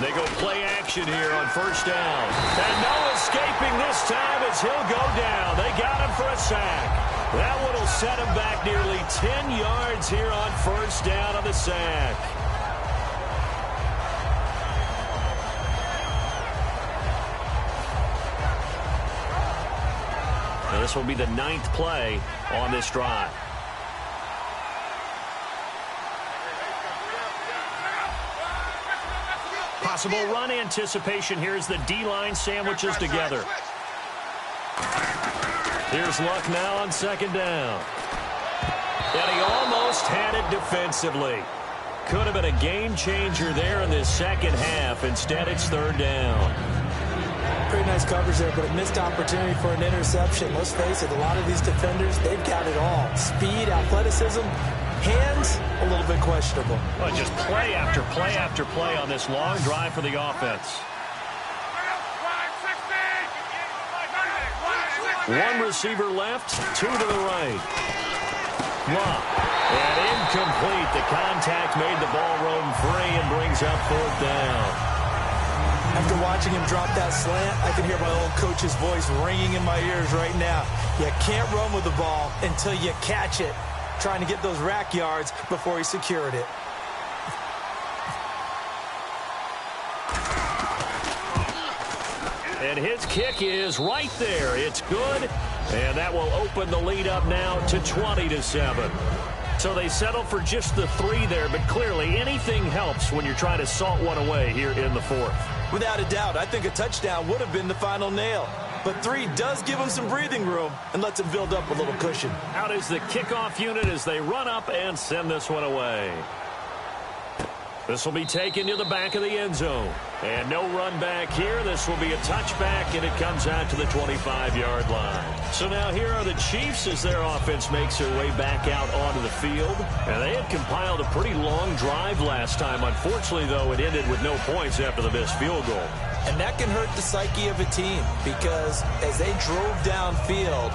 Speaker 3: They go play action here on first down. And no escaping this time as he'll go down. They got him for a sack. That one will set him back nearly 10 yards here on first down on the sack. Now this will be the 9th play on this drive. Possible run anticipation here as the D-line sandwiches together. Here's Luck now on second down. And he almost had it defensively. Could have been a game changer there in this second half. Instead, it's third down.
Speaker 4: Pretty nice coverage there, but a missed opportunity for an interception. Let's face it, a lot of these defenders, they've got it all. Speed, athleticism, hands, a little bit questionable.
Speaker 3: Well, just play after play after play on this long drive for the offense. One receiver left, 2 to the right. Luck. And incomplete. The contact made the ball roam free and brings up fourth down.
Speaker 4: After watching him drop that slant, I can hear my old coach's voice ringing in my ears right now. You can't run with the ball until you catch it. Trying to get those rack yards before he secured it.
Speaker 3: And his kick is right there. It's good. And that will open the lead up now to 20-7. So they settle for just the 3 there, but clearly anything helps when you're trying to salt one away here in the 4th.
Speaker 4: Without a doubt, I think a touchdown would have been the final nail. But 3 does give him some breathing room and lets him build up a little cushion.
Speaker 3: Out is the kickoff unit as they run up and send this one away. This will be taken to the back of the end zone. And no run back here. This will be a touchback, and it comes out to the 25-yard line. So now here are the Chiefs as their offense makes their way back out onto the field. And they had compiled a pretty long drive last time. Unfortunately, though, it ended with no points after the missed field goal.
Speaker 4: And that can hurt the psyche of a team because as they drove downfield,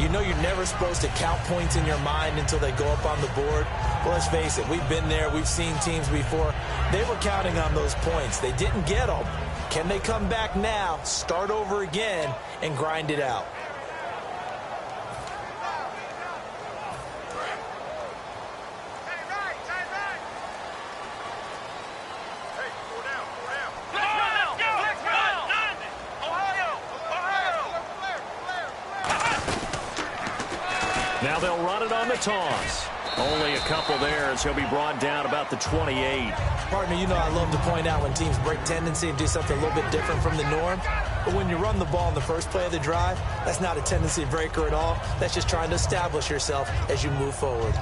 Speaker 4: you know you're never supposed to count points in your mind until they go up on the board. Well, let's face it, we've been there. We've seen teams before. They were counting on those points. They didn't get them. Can they come back now, start over again, and grind it out?
Speaker 3: Now they'll run it on the toss. Only a couple there as he'll be brought down about the 28.
Speaker 4: Partner, you know I love to point out when teams break tendency and do something a little bit different from the norm. But when you run the ball in the first play of the drive, that's not a tendency breaker at all. That's just trying to establish yourself as you move forward.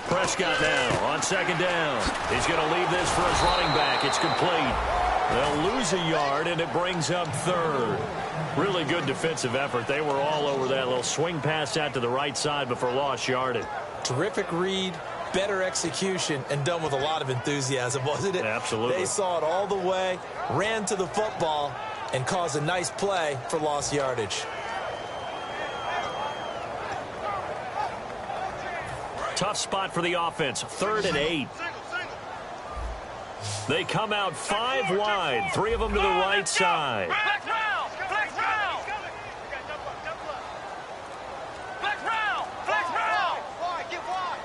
Speaker 3: Prescott now on second down. He's going to leave this for his running back. It's complete. They'll lose a yard, and it brings up third. Really good defensive effort. They were all over that little swing pass out to the right side before lost yardage.
Speaker 4: Terrific read, better execution, and done with a lot of enthusiasm, wasn't it?
Speaker 3: Absolutely.
Speaker 4: They saw it all the way, ran to the football, and caused a nice play for lost yardage.
Speaker 3: Tough spot for the offense. 3rd and 8. They come out 5 wide. 3 of them to the right side.
Speaker 5: Flex round! Flex round! Flex round! Flex round! Wide, get wide!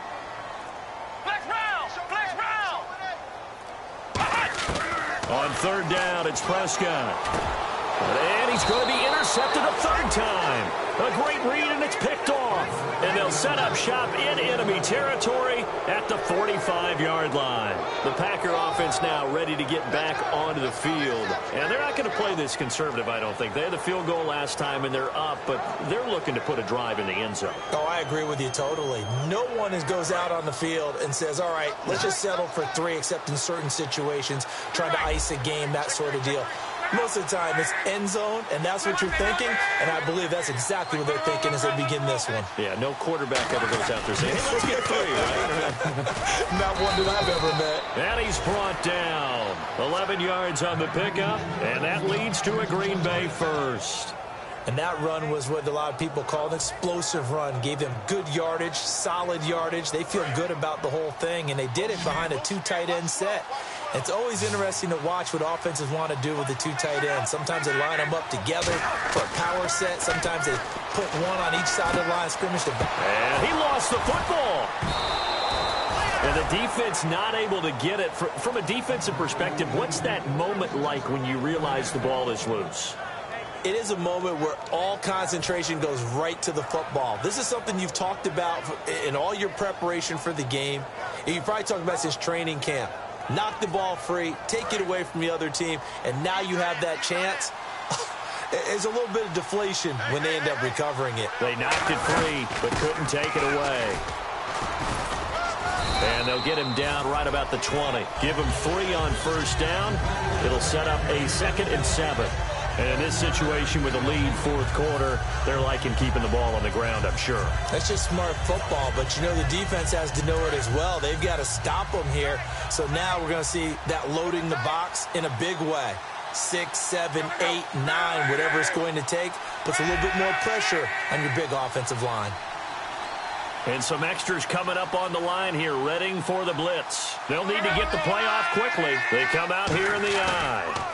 Speaker 5: Flex round! Flex round!
Speaker 3: On 3rd down, it's Prescott. And he's going to be intercepted a 3rd time. A great read, and it's picked off. And they'll set up shop in enemy territory at the 45-yard line. The Packer offense now ready to get back onto the field. And they're not going to play this conservative, I don't think. They had the field goal last time, and they're up, but they're looking to put a drive in the end zone.
Speaker 4: Oh, I agree with you totally. No one goes out on the field and says, all right, let's just settle for 3, except in certain situations, trying to ice a game, that sort of deal.
Speaker 6: Most of the time, it's end zone, and that's what you're thinking, and I believe that's exactly what they're thinking as they begin this one.
Speaker 3: Yeah, no quarterback ever goes out there saying, hey, let's get 3, right?
Speaker 6: Not one that I've ever met.
Speaker 3: And he's brought down. 11 yards on the pickup, and that leads to a Green Bay first.
Speaker 6: And that run was what a lot of people call an explosive run. Gave them good yardage, solid yardage. They feel good about the whole thing, and they did it behind a 2 tight end set. It's always interesting to watch what offenses want to do with the 2 tight ends. Sometimes they line them up together for a power set. Sometimes they put one on each side of the line of scrimmage.
Speaker 3: And he lost the football. And the defense not able to get it. From a defensive perspective, what's that moment like when you realize the ball is loose?
Speaker 6: It is a moment where all concentration goes right to the football. This is something you've talked about in all your preparation for the game. And you probably talked about since training camp. Knock the ball free, take it away from the other team, and now you have that chance. There's a little bit of deflation when they end up recovering it.
Speaker 3: They knocked it free, but couldn't take it away. And they'll get him down right about the 20. Give him 3 on first down. It'll set up a 2nd and 7. And in this situation with a lead fourth quarter, they're liking keeping the ball on the ground, I'm sure.
Speaker 6: That's just smart football, but you know the defense has to know it as well. They've got to stop them here. So now we're going to see that loading the box in a big way. 6, 7, 8, 9, whatever it's going to take, puts a little bit more pressure on your big offensive line.
Speaker 3: And some extras coming up on the line here, readying for the blitz. They'll need to get the play off quickly. They come out here in the eye.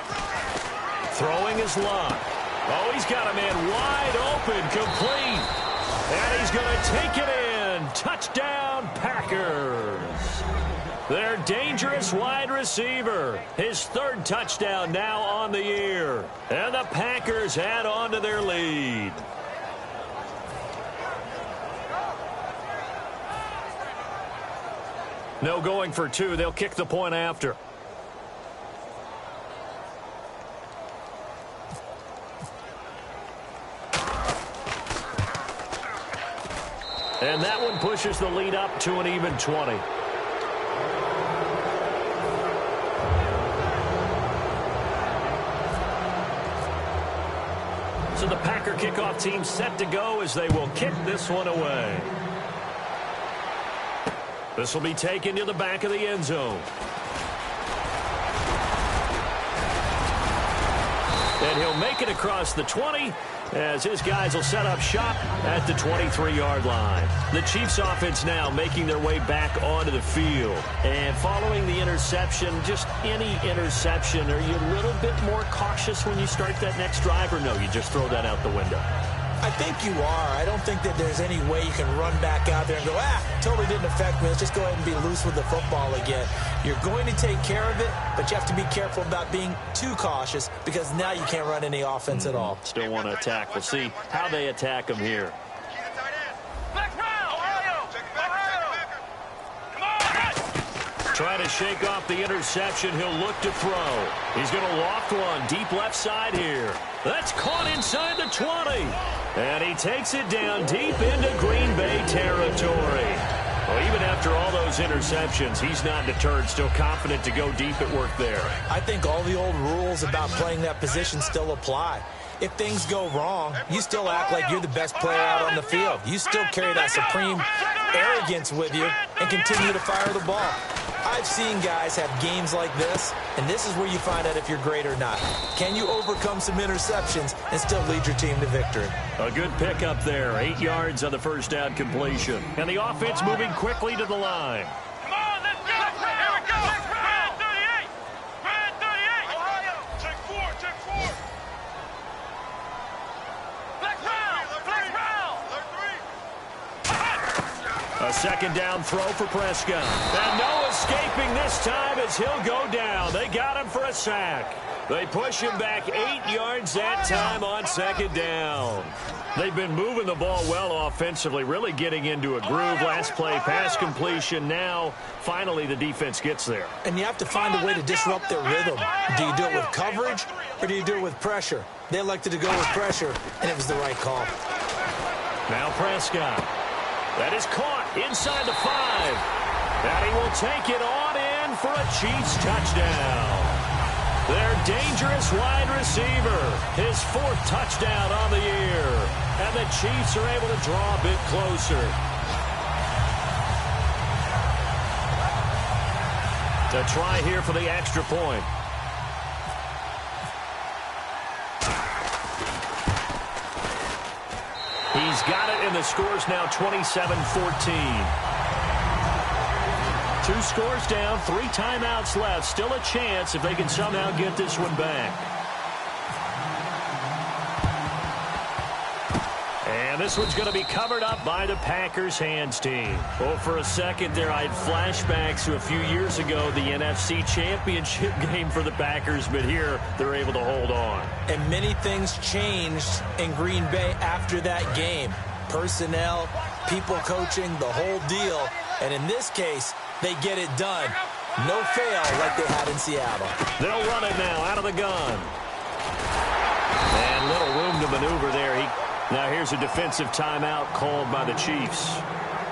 Speaker 3: Throwing his luck. Oh, he's got a man wide open, complete. And he's going to take it in. Touchdown, Packers. Their dangerous wide receiver. His 3rd touchdown now on the year. And the Packers add on to their lead. No going for 2. They'll kick the point after. And that one pushes the lead up to an even 20. So the Packer kickoff team set to go as they will kick this one away. This will be taken to the back of the end zone. And he'll make it across the 20 as his guys will set up shop at the 23-yard line. The Chiefs offense now making their way back onto the field. And following the interception, just any interception, are you a little bit more cautious when you start that next drive, or no, you just throw that out the window?
Speaker 6: I think you are. I don't think that there's any way you can run back out there and go, totally didn't affect me. Let's just go ahead and be loose with the football again. You're going to take care of it, but you have to be careful about being too cautious because now you can't run any offense at all.
Speaker 3: Still want to attack. We'll see how they attack him here. Trying to shake off the interception. He'll look to throw. He's going to loft one deep left side here. That's caught inside the 20. And he takes it down deep into Green Bay territory. Well, even after all those interceptions, he's not deterred, still confident to go deep at work there.
Speaker 6: I think all the old rules about playing that position still apply. If things go wrong, you still act like you're the best player out on the field. You still carry that supreme arrogance with you and continue to fire the ball. I've seen guys have games like this, and this is where you find out if you're great or not. Can you overcome some interceptions and still lead your team to victory?
Speaker 3: A good pickup there. 8 yards on the first down completion. And the offense moving quickly to the line.
Speaker 5: Come on, let's go. Here we go. Brad 38. Brad 38. Ohio. Check 4. Check 4. Black round. Black round.
Speaker 3: A second down throw for Prescott. And no escaping this time as he'll go down. They got him for a sack. They push him back 8 yards that time on second down. They've been moving the ball well offensively, really getting into a groove. Last play, pass completion. Now, finally, the defense gets there.
Speaker 6: And you have to find a way to disrupt their rhythm. Do you do it with coverage or do you do it with pressure? They elected to go with pressure, and it was the right call.
Speaker 3: Now Prescott. That is caught inside the 5. And he will take it on in for a Chiefs touchdown. Their dangerous wide receiver. His 4th touchdown on the year. And the Chiefs are able to draw a bit closer. To try here for the extra point. He's got it, and the score's now 27-14. 2 scores down, 3 timeouts left. Still a chance if they can somehow get this one back. And this one's going to be covered up by the Packers hands team. Well, for a second there, I had flashbacks to a few years ago, the NFC Championship game for the Packers, but here they're able to hold on.
Speaker 6: And many things changed in Green Bay after that game. Personnel, people coaching, the whole deal. And in this case, they get it done. No fail like they had in Seattle.
Speaker 3: They'll run it now out of the gun. And little room to maneuver there. Now here's a defensive timeout called by the Chiefs.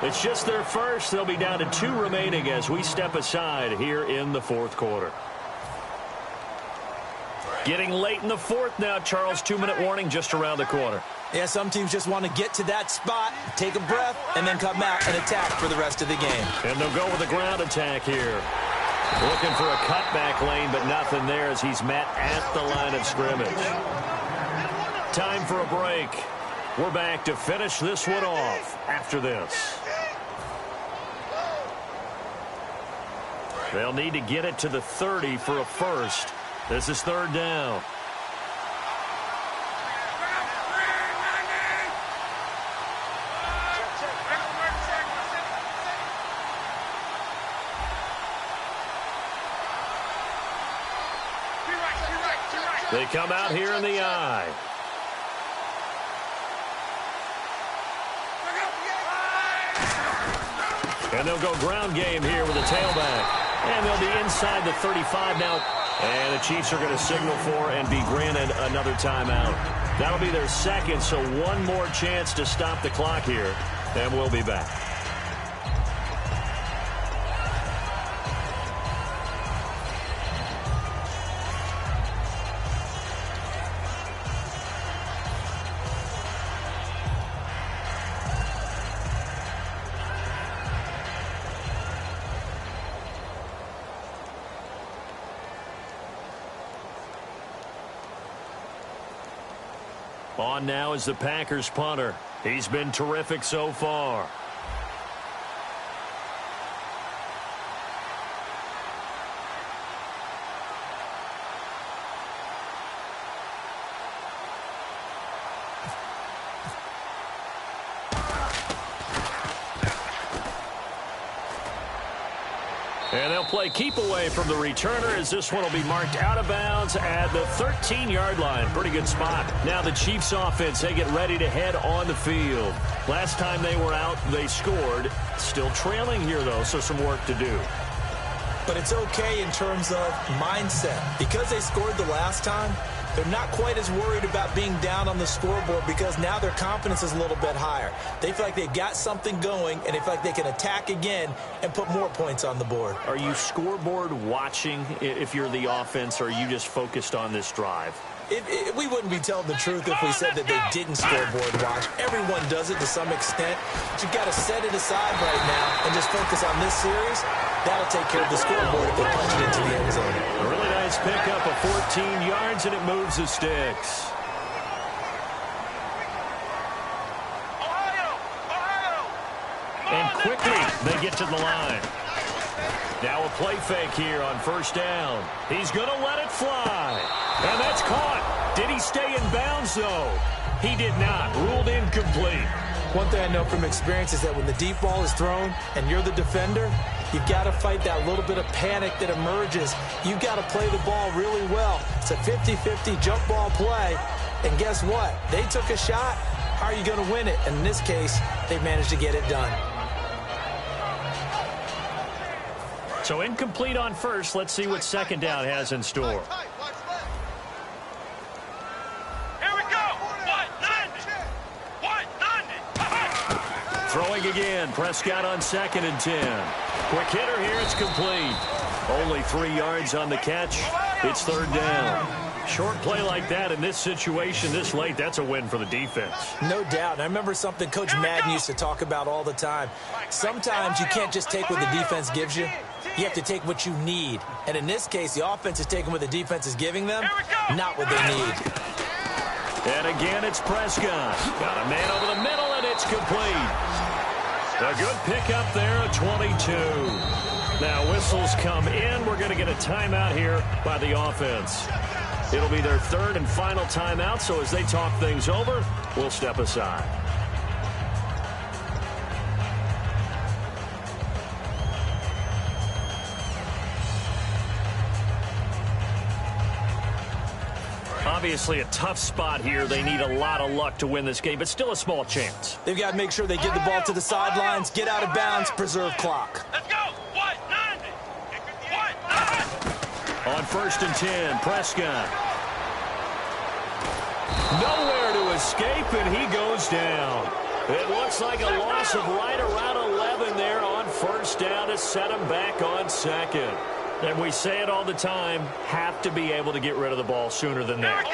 Speaker 3: It's just their first. They'll be down to 2 remaining as we step aside here in the 4th quarter. Getting late in the 4th now, Charles. 2-minute warning just around the corner.
Speaker 6: Yeah, some teams just want to get to that spot, take a breath, and then come out and attack for the rest of the game.
Speaker 3: And they'll go with a ground attack here. Looking for a cutback lane, but nothing there as he's met at the line of scrimmage. Time for a break. We're back to finish this one off after this. They'll need to get it to the 30 for a first. This is 3rd down. They come out here in the eye. And they'll go ground game here with a tailback. And they'll be inside the 35 now. And the Chiefs are going to signal for and be granted another timeout. That'll be their 2nd, so 1 more chance to stop the clock here. And we'll be back. On now is the Packers punter. He's been terrific so far. And they'll play keep away from the returner as this one will be marked out of bounds at the 13-yard line. Pretty good spot. Now the Chiefs offense, they get ready to head on the field. Last time they were out, they scored. Still trailing here, though, so some work to do.
Speaker 6: But it's okay in terms of mindset. Because they scored the last time, they're not quite as worried about being down on the scoreboard because now their confidence is a little bit higher. They feel like they've got something going, and they feel like they can attack again and put more points on the board.
Speaker 3: Are you scoreboard watching if you're the offense, or are you just focused on this drive?
Speaker 6: We wouldn't be telling the truth if we said that they didn't scoreboard watch. Everyone does it to some extent. But you've got to set it aside right now and just focus on this series. That'll take care of the scoreboard if they punch it into the end zone.
Speaker 3: A really nice pickup of 14 yards, and it moves the sticks. And quickly, they get to the line. Now a play fake here on 1st down. He's going to let it fly. And that's caught. Did he stay in bounds, though? He did not. Ruled incomplete.
Speaker 6: One thing I know from experience is that when the deep ball is thrown and you're the defender, you've got to fight that little bit of panic that emerges. You've got to play the ball really well. It's a 50-50 jump ball play. And guess what? They took a shot. How are you going to win it? And in this case, they managed to get it done.
Speaker 3: So incomplete on first. Let's see what 2nd down has in store.
Speaker 5: Here we go. 190.
Speaker 3: Throwing again. Prescott on 2nd and 10. Quick hitter here. It's complete. Only 3 yards on the catch. It's third down. Short play like that in this situation this late, that's a win for the defense.
Speaker 6: No doubt. I remember something Coach Madden used to talk about all the time. Sometimes you can't just take what the defense gives you. You have to take what you need. And in this case, the offense is taking what the defense is giving them, not what they need.
Speaker 3: And again, it's Prescott. Got a man over the middle, and it's complete. A good pickup there, a 22. Now, whistles come in. We're going to get a timeout here by the offense. It'll be their third and final timeout, so as they talk things over, we'll step aside. Obviously a tough spot here. They need a lot of luck to win this game, but still a small chance.
Speaker 6: They've got to make sure they get the ball to the sidelines, get out of bounds, preserve clock.
Speaker 5: Let's go. 190. 190.
Speaker 3: On 1st and 10, Prescott. Nowhere to escape, and he goes down. It looks like a loss of right around 11 there on 1st down to set him back on 2nd. And we say it all the time, have to be able to get rid of the ball sooner than that.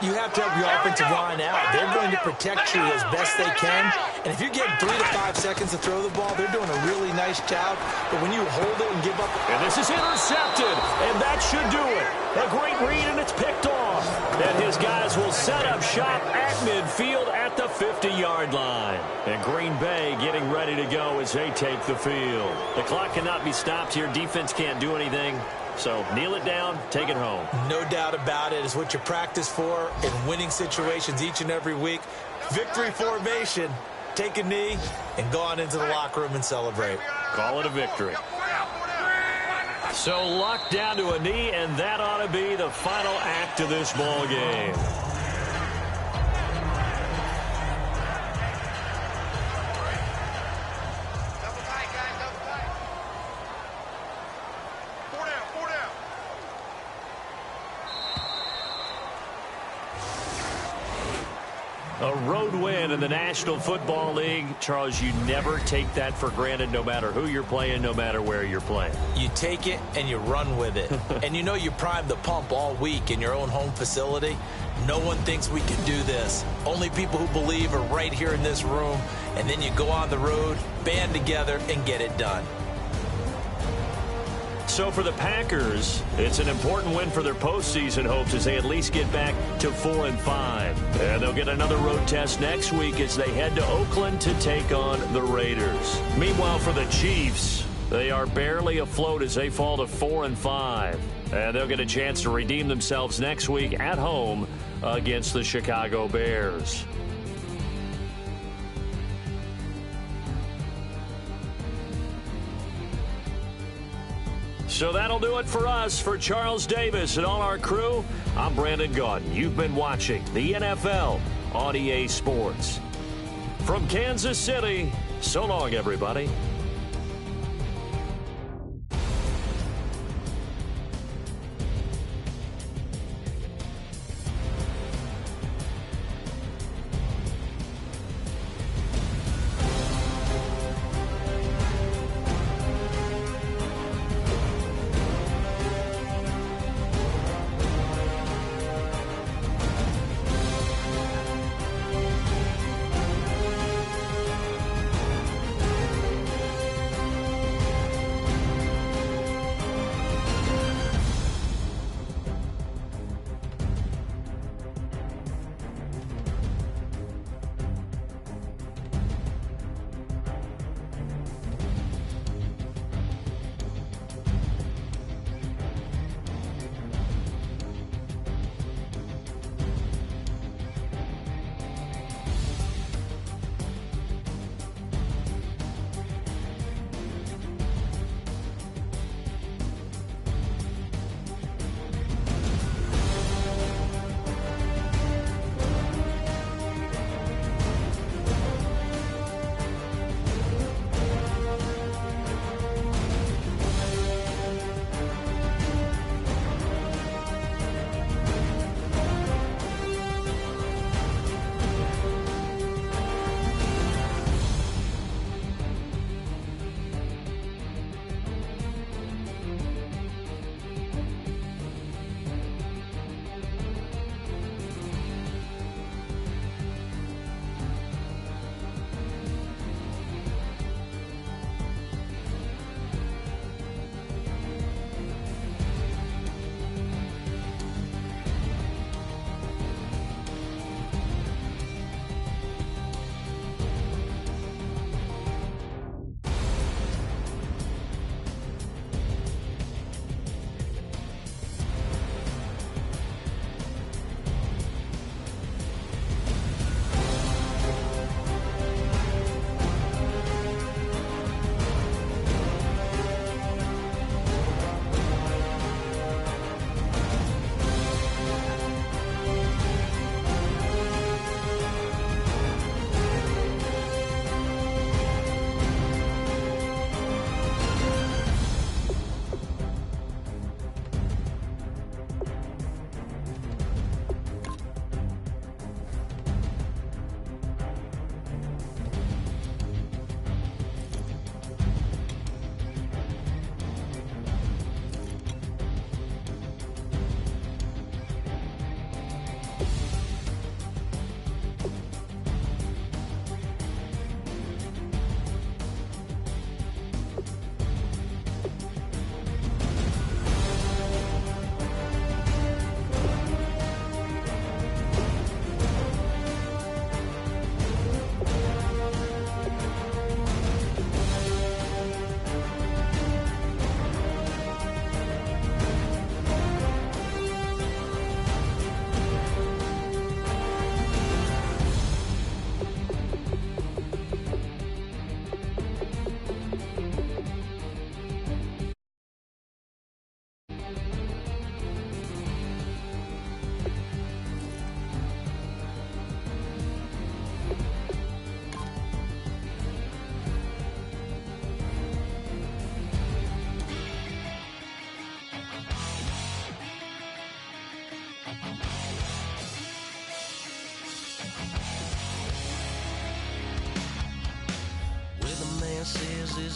Speaker 6: You have to help your offensive line out. They're going to protect you as best they can. And if you're getting 3 to 5 seconds to throw the ball, they're doing a really nice job. But when you hold it and give up...
Speaker 3: And this is intercepted, and that should do it. A great read, and it's picked off. And his guys will set up shop at midfield at the 50-yard line. And Green Bay getting ready to go as they take the field. The clock cannot be stopped here. Defense can't do anything. So kneel it down, take it home.
Speaker 6: No doubt about it. It's what you practice for in winning situations each and every week. Victory formation. Take a knee and go on into the locker room and celebrate.
Speaker 3: Call it a victory. So Luck down to a knee, and that ought to be the final act of this ball game. A road win in the National Football League. Charles, you never take that for granted no matter who you're playing, no matter where you're playing.
Speaker 6: You take it and you run with it. And you know you primed the pump all week in your own home facility. No one thinks we can do this. Only people who believe are right here in this room. And then you go on the road, band together, and get it done.
Speaker 3: So for the Packers, it's an important win for their postseason hopes as they at least get back to 4-5. And they'll get another road test next week as they head to Oakland to take on the Raiders. Meanwhile, for the Chiefs, they are barely afloat as they fall to 4-5. And they'll get a chance to redeem themselves next week at home against the Chicago Bears. So that'll do it for us. For Charles Davis and all our crew, I'm Brandon Gaudin. You've been watching the NFL on EA Sports. From Kansas City, so long, everybody.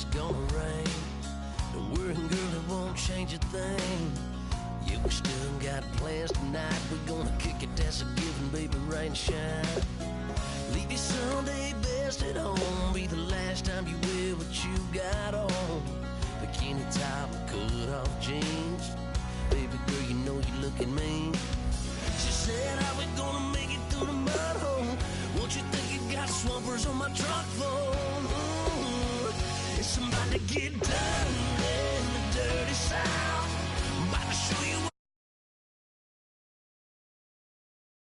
Speaker 1: it's gonna rain. And worrying, girl, it won't change a thing. Yeah, we still got plans tonight. We're gonna kick it, that's a given, baby, rain and shine. Leave your Sunday best at home. Be the last time you wear what you got on. Bikini top and cut off jeans. Baby girl, you know you looking mean. She said, how we gonna make it through the mud hole? Won't you think you got swampers on my truck phone? It's somebody to get down.